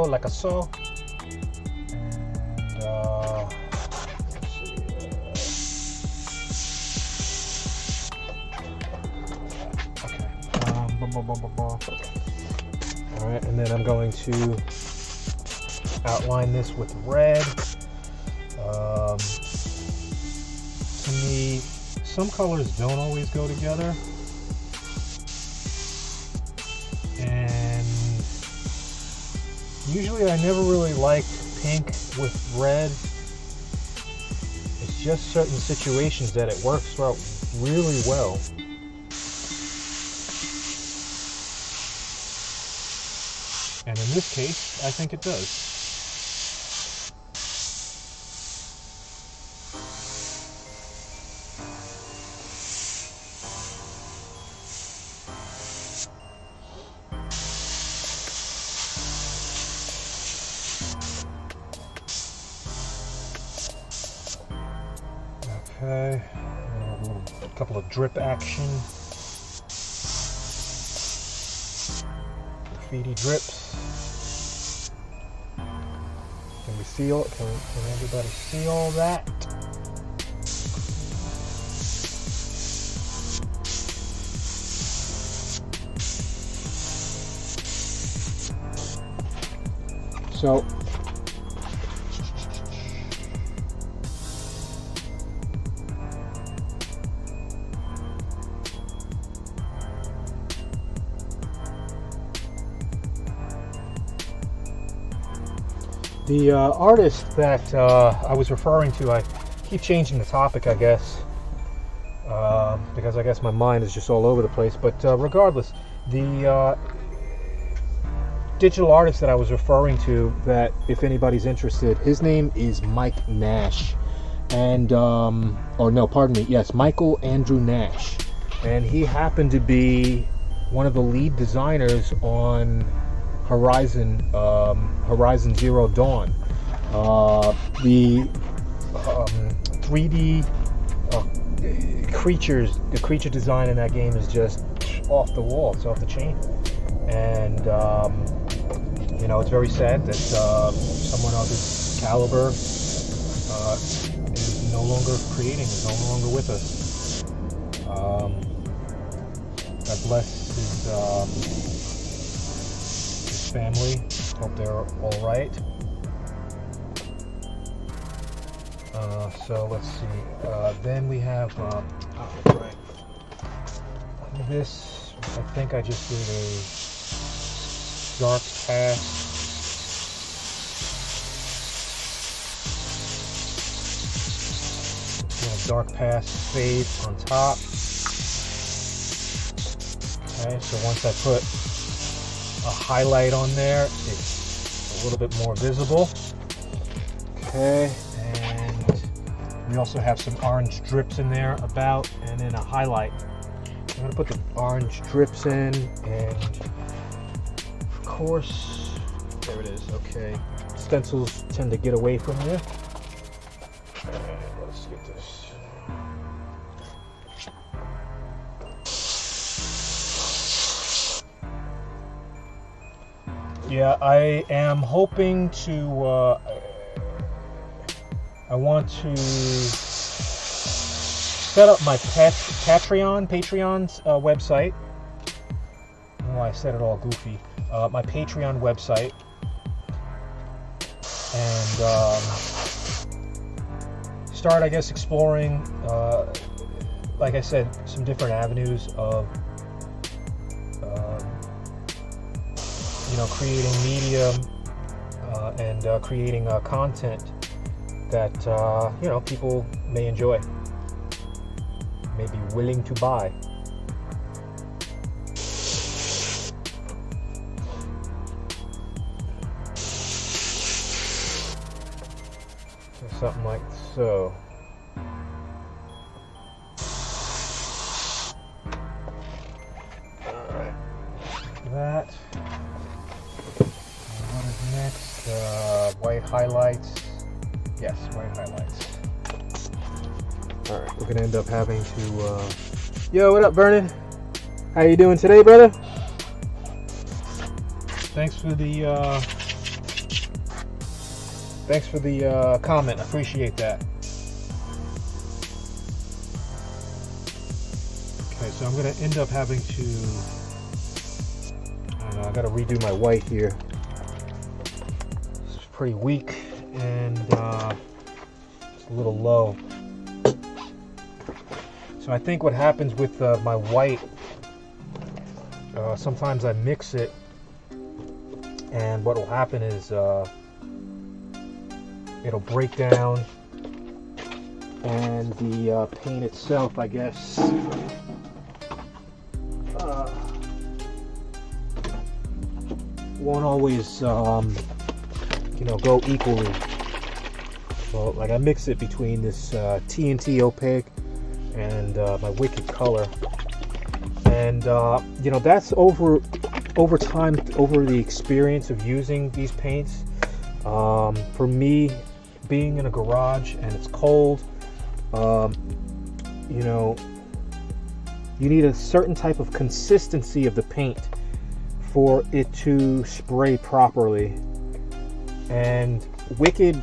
like a so. And okay. All right, and then I'm going to outline this with red. To me, some colors don't always go together. Usually I never really liked pink with red. It's just certain situations that it works out really well. And in this case, I think it does. Okay, a couple of drip action, graffiti drips. Can we see all? Can everybody see all that? So the artist that I was referring to, I keep changing the topic, I guess, because I guess my mind is just all over the place. But regardless, the digital artist that I was referring to, that if anybody's interested, his name is Mike Nash. And, or no, pardon me, yes, Michael Andrew Nash. And he happened to be one of the lead designers on Horizon Zero Dawn. The 3D creatures, the creature design in that game is just off the wall. It's off the chain. And you know, it's very sad that someone of his caliber is no longer creating, is no longer with us. God bless his family. Hope they're all right. So let's see. Then we have this. I think I just did a dark pass. Dark pass fade on top. Okay, so once I put a highlight on there, it's a little bit more visible. Okay, and we also have some orange drips in there about, and then a highlight. I'm gonna put the orange drips in, and of course, there it is. Okay, stencils tend to get away from you. And let's get this. Yeah, I am hoping to, I want to set up my Patreon's website. Oh, I said it all goofy. My Patreon website. And start, I guess, exploring, like I said, some different avenues of you know, creating media and creating content that you know, people may enjoy, may be willing to buy. So something like so. All right, that. Next, white highlights. Yes, white highlights. All right, we're gonna end up having to. Yo, what up, Vernon? How you doing today, brother? Thanks for the comment. I appreciate that. Okay, so I'm gonna end up having to. I don't know. I gotta redo my white here. Pretty weak and just a little low. So I think what happens with my white, sometimes I mix it, and what will happen is it'll break down, and the paint itself, I guess, won't always you know, go equally. So like I mix it between this TNT opaque and my Wicked color, and you know, that's over time, over the experience of using these paints. For me, being in a garage and it's cold, you know, you need a certain type of consistency of the paint for it to spray properly. And Wicked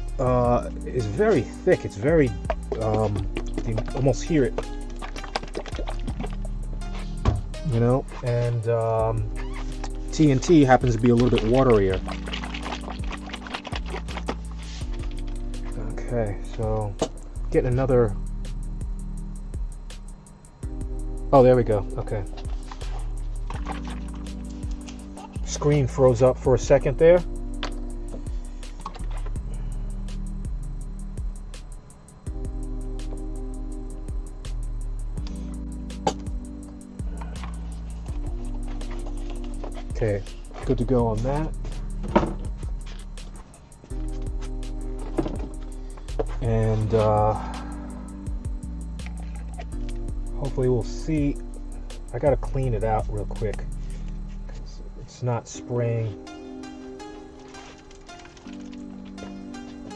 is very thick. It's very, you can almost hear it, you know, and TNT happens to be a little bit waterier. Okay, so getting another. Oh, there we go. Okay. Screen froze up for a second there. Okay, good to go on that. And hopefully we'll see. I gotta clean it out real quick. It's not spraying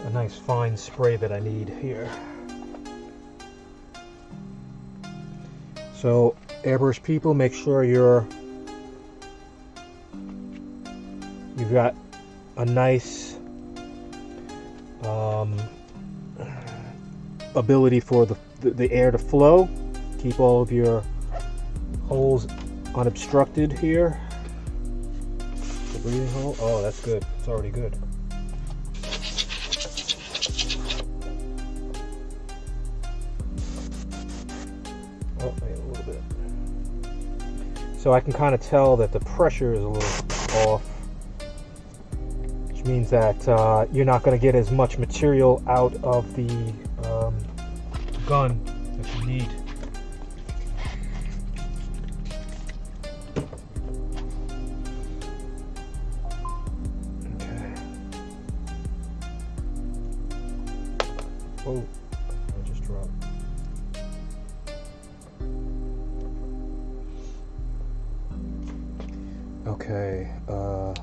a nice fine spray that I need here. So airbrush people, make sure you've got a nice ability for the air to flow. Keep all of your holes unobstructed here. The breathing hole. Oh, that's good. It's already good. Oh, wait, a little bit. So I can kind of tell that the pressure is a little off, which means that you're not going to get as much material out of the gun that you need. Okay. Whoa, I just dropped. Okay, all right.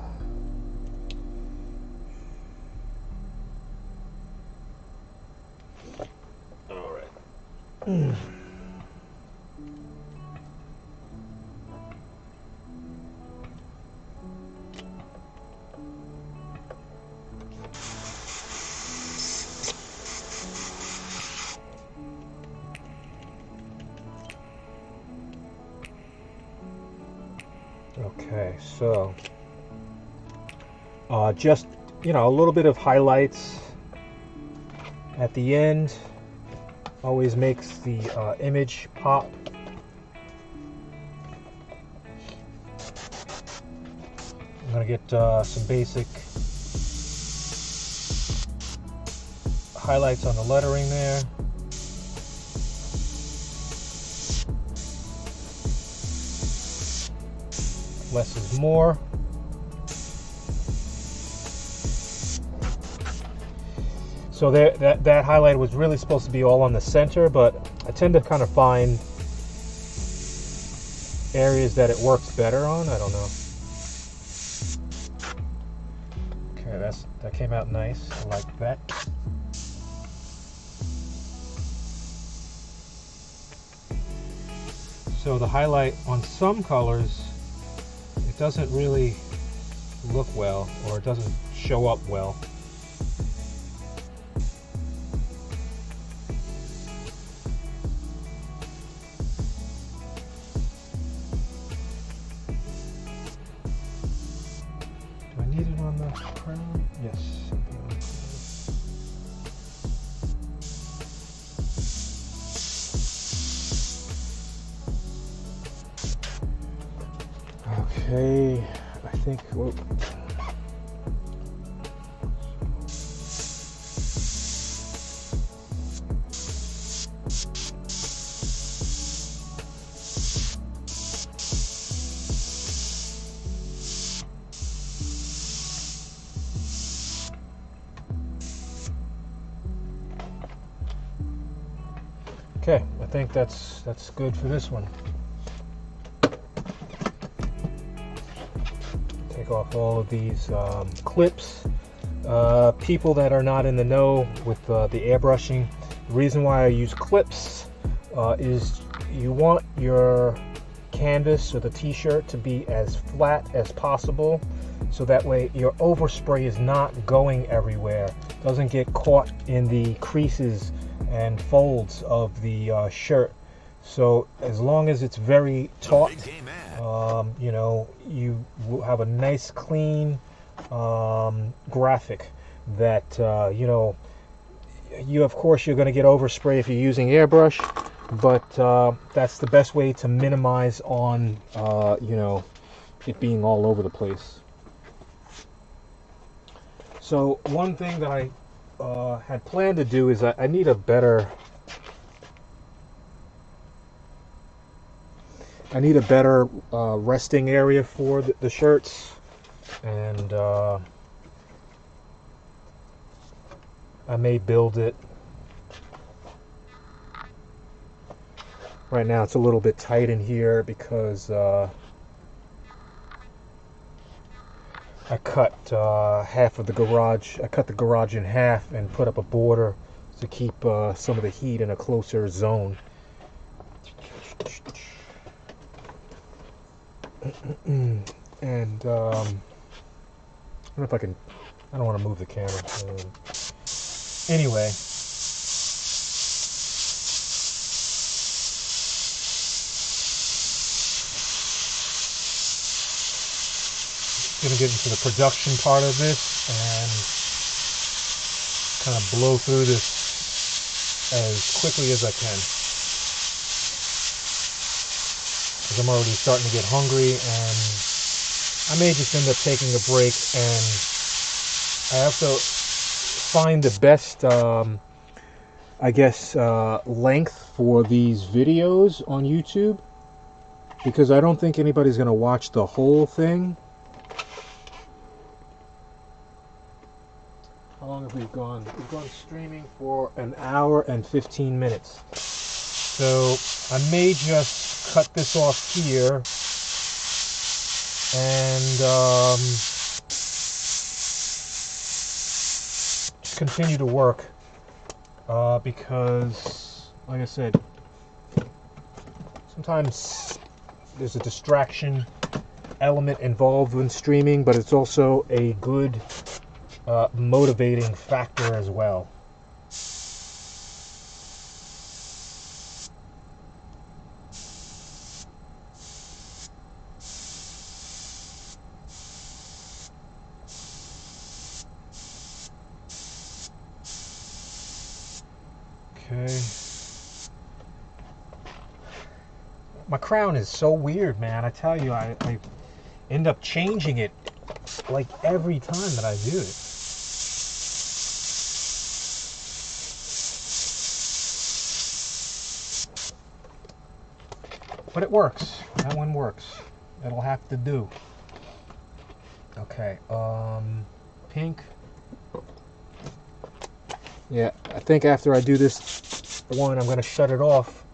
Okay, so just, you know, a little bit of highlights at the end always makes the image pop. I'm gonna get some basic highlights on the lettering there. Less is more. So there, that highlight was really supposed to be all on the center, but I tend to kind of find areas that it works better on. I don't know. Okay, that came out nice. I like that. So the highlight on some colors, it doesn't really look well, or it doesn't show up well. Do I need it on the crown? Yes. Okay, I think, whoa. Okay, I think that's good for this one. Take off all of these clips. People that are not in the know with the airbrushing, the reason why I use clips is you want your canvas or the t-shirt to be as flat as possible, so that way your overspray is not going everywhere, doesn't get caught in the creases and folds of the shirt. So as long as it's very taut, you know, you will have a nice clean graphic that you know, you of course you're going to get overspray if you're using airbrush, but that's the best way to minimize on you know, it being all over the place. So one thing that I had planned to do is I need a better resting area for the shirts, and I may build it. Right now it's a little bit tight in here because I cut half of the garage. I cut the garage in half and put up a border to keep some of the heat in a closer zone. And I don't know if I can. I don't want to move the camera. Anyway, gonna get into the production part of this and kind of blow through this as quickly as I can, because I'm already starting to get hungry, and I may just end up taking a break, and I have to find the best I guess length for these videos on YouTube, because I don't think anybody's gonna watch the whole thing. How long have we gone? We've gone streaming for an hour and 15 minutes. So I may just cut this off here and just continue to work because, like I said, sometimes there's a distraction element involved when streaming, but it's also a good motivating factor as well. Okay. My crown is so weird, man. I tell you, I end up changing it like every time that I do it. But it works. That one works. It'll have to do. Okay, pink. Yeah, I think after I do this one, I'm going to shut it off.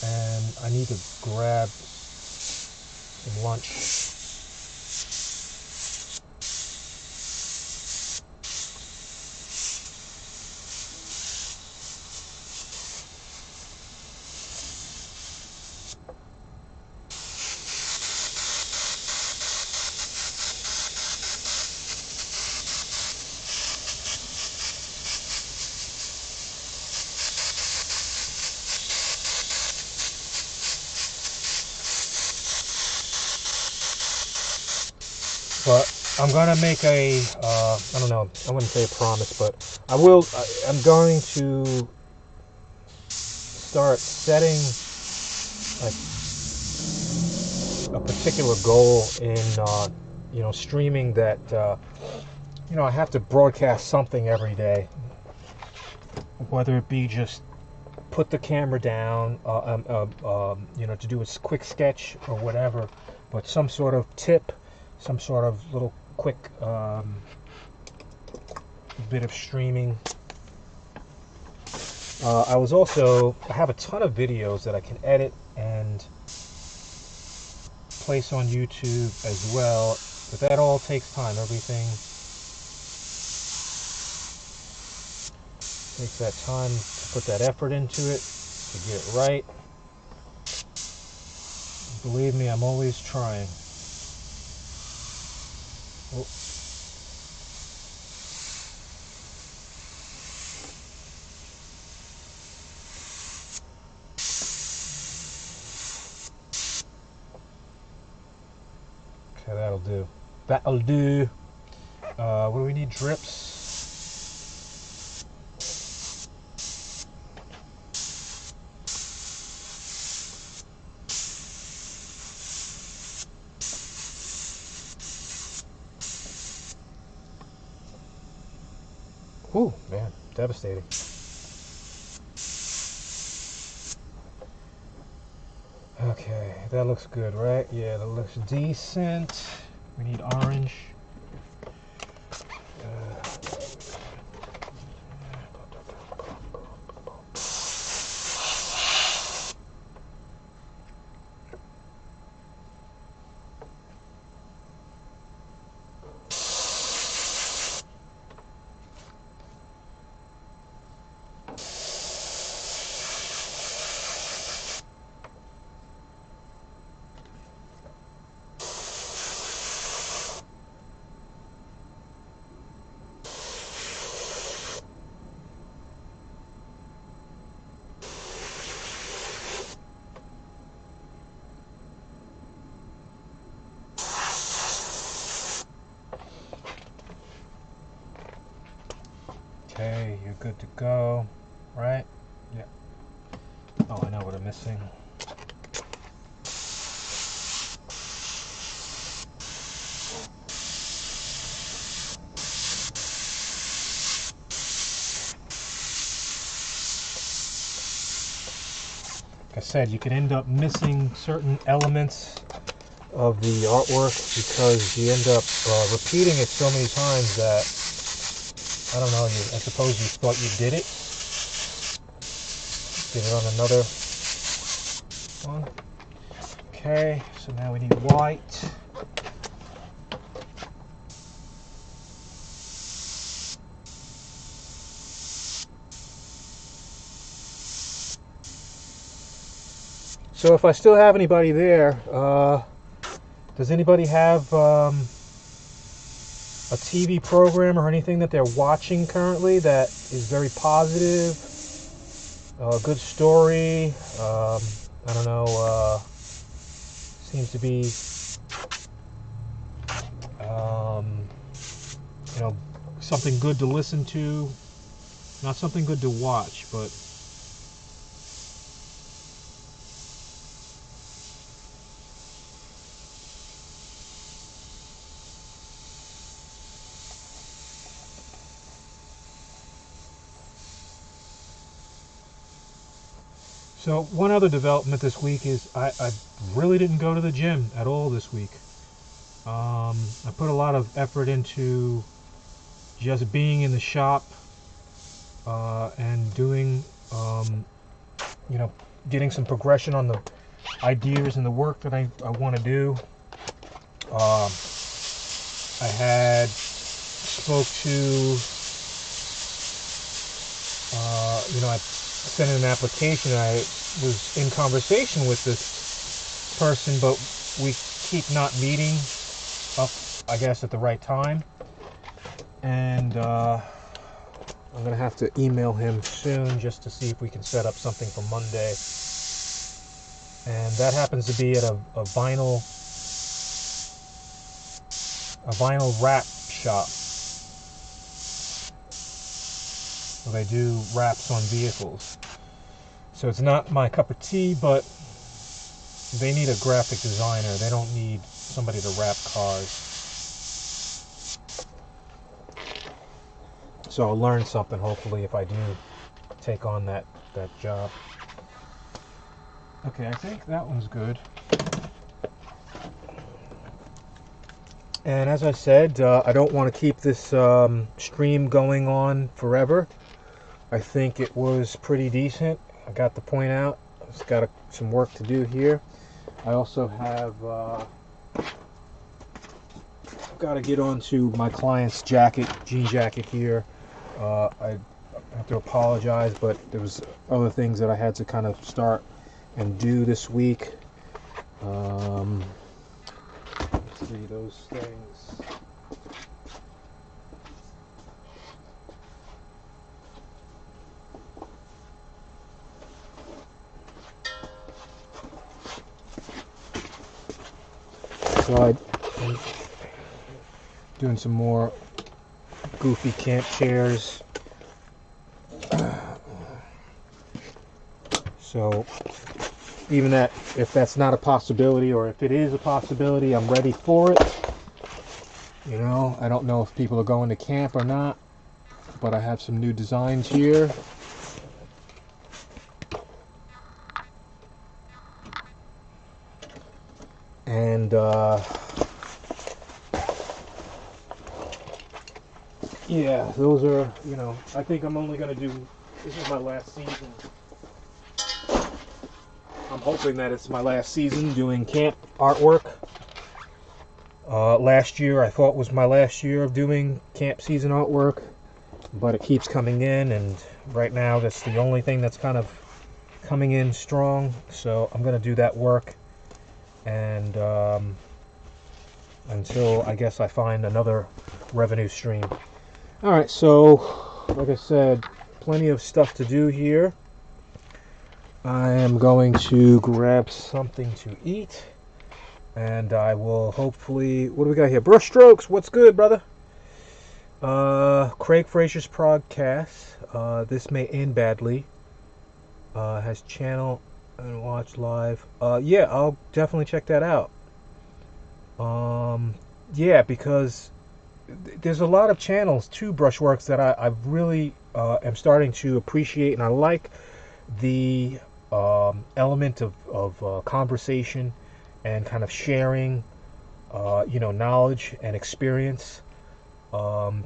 And I need to grab some lunch. But I'm gonna make a, I don't know, I wouldn't say a promise, but I'm going to start setting like a particular goal in, streaming that, I have to broadcast something every day, whether it be just put the camera down, to do a quick sketch or whatever, but some sort of tip, some sort of little quick bit of streaming. I have a ton of videos that I can edit and place on YouTube as well, but that all takes time. Everything takes that time to put that effort into it, to get it right. Believe me, I'm always trying. Oh. Okay, that'll do. That'll do. What do we need? Drips. Ooh, man, devastating. Okay, that looks good, right? Yeah, that looks decent. We need orange. Okay, you're good to go, right? Yeah. Oh, I know what I'm missing. Like I said, you can end up missing certain elements of the artwork because you end up repeating it so many times that, I don't know, I suppose you thought you did it. Did it on another one. Okay, so now we need white. So if I still have anybody there, does anybody have a TV program or anything that they're watching currently that is very positive? A good story? I don't know, seems to be, you know, something good to listen to, not something good to watch, but so one other development this week is I really didn't go to the gym at all this week. I put a lot of effort into just being in the shop and doing, you know, getting some progression on the ideas and the work that I want to do. I had spoke to, you know, I sent in an application. I was in conversation with this person, but we keep not meeting up, I guess, at the right time. And I'm gonna have to email him soon just to see if we can set up something for Monday. And that happens to be at a vinyl wrap shop. So they do wraps on vehicles. So it's not my cup of tea, but they need a graphic designer. They don't need somebody to wrap cars. So I'll learn something, hopefully, if I do take on that job. Okay, I think that one's good. And as I said, I don't want to keep this stream going on forever. I think it was pretty decent. I got the point out. I've got some work to do here. I also have got to get onto my client's jean jacket here. I have to apologize, but there was other things that I had to kind of start and do this week. Let's see those things. So I'm doing some more goofy camp chairs. So even that, if that's not a possibility, or if it is a possibility, I'm ready for it. You know, I don't know if people are going to camp or not, but I have some new designs here. And yeah, those are, you know, I think I'm only going to do, this is my last season. I'm hoping that it's my last season doing camp artwork. Last year I thought was my last year of doing camp season artwork, but it keeps coming in, and right now that's the only thing that's kind of coming in strong. So I'm going to do that work, and until I guess I find another revenue stream. Alright, so like I said, plenty of stuff to do here. I am going to grab something to eat, and I will hopefully, what do we got here? Brush strokes, what's good, brother? Craig Frazier's podcast. This may end badly. Has channel and watch live. Yeah, I'll definitely check that out. Yeah, because there's a lot of channels to Brushworks that I really am starting to appreciate, and I like the element of conversation and kind of sharing, you know, knowledge and experience,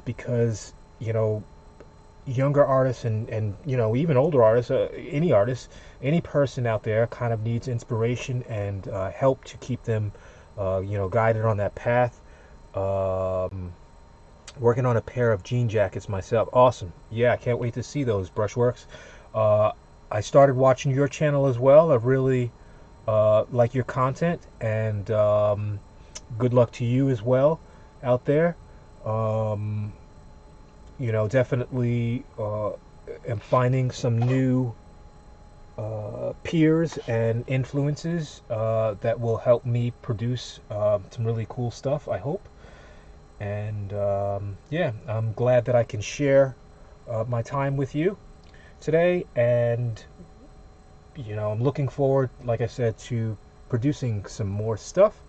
because, you know, younger artists and you know, even older artists, any artist, any person out there kind of needs inspiration and help to keep them, you know, guided on that path. Working on a pair of jean jackets myself. Awesome. Yeah, I can't wait to see those, Brushworks. I started watching your channel as well. I really like your content, and good luck to you as well out there. You know, definitely am finding some new peers and influences that will help me produce some really cool stuff, I hope. And yeah, I'm glad that I can share my time with you today, and you know, I'm looking forward, like I said, to producing some more stuff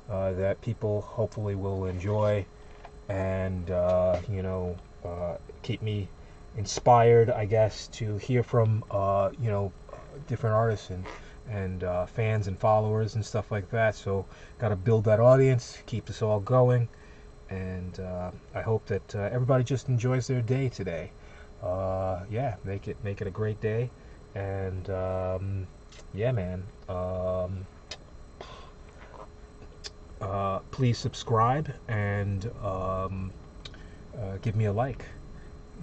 that people hopefully will enjoy, and you know, keep me inspired, I guess, to hear from you know, different artists and fans and followers and stuff like that. So got to build that audience, keep this all going, and I hope that everybody just enjoys their day today. Yeah, make it a great day, and yeah, man. Please subscribe and give me a like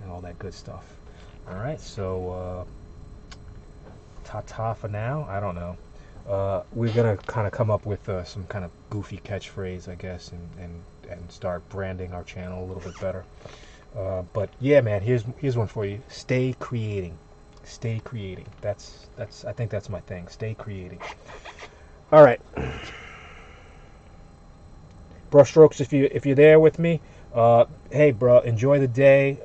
and all that good stuff. All right, so ta-ta for now. I don't know. We're gonna kind of come up with some kind of goofy catchphrase, I guess, and start branding our channel a little bit better. But yeah, man, here's one for you. Stay creating. Stay creating. That's I think that's my thing. Stay creating. All right. Brushstrokes, if you're there with me, hey, bro, enjoy the day.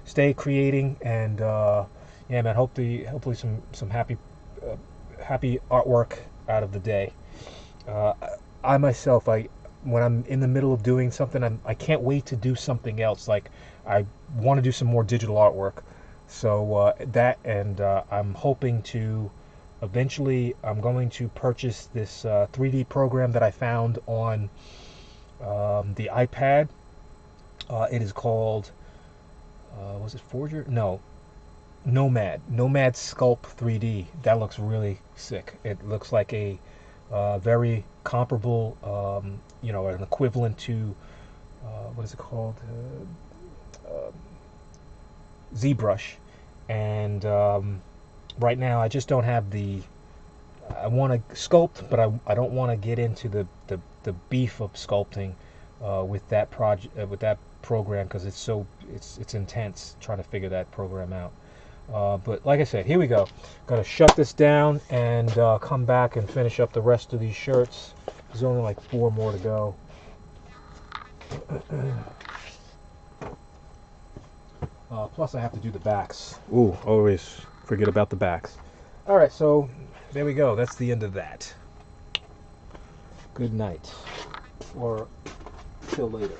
Stay creating, and yeah, man, hopefully some happy artwork out of the day. I myself, when I'm in the middle of doing something, I can't wait to do something else. Like, I want to do some more digital artwork. So that, and I'm hoping to eventually, I'm going to purchase this 3D program that I found on the iPad. It is called, was it Forger? No, Nomad Sculpt 3D. That looks really sick. It looks like a very comparable, you know, an equivalent to what is it called, ZBrush. And right now I just don't have the, I want to sculpt, but I don't want to get into the beef of sculpting with that project, with that program, because it's intense trying to figure that program out. But like I said, here we go. Gotta shut this down and come back and finish up the rest of these shirts. There's only like 4 more to go. Plus I have to do the backs. Ooh, always forget about the backs. Alright, so there we go. That's the end of that. Good night. Or till later.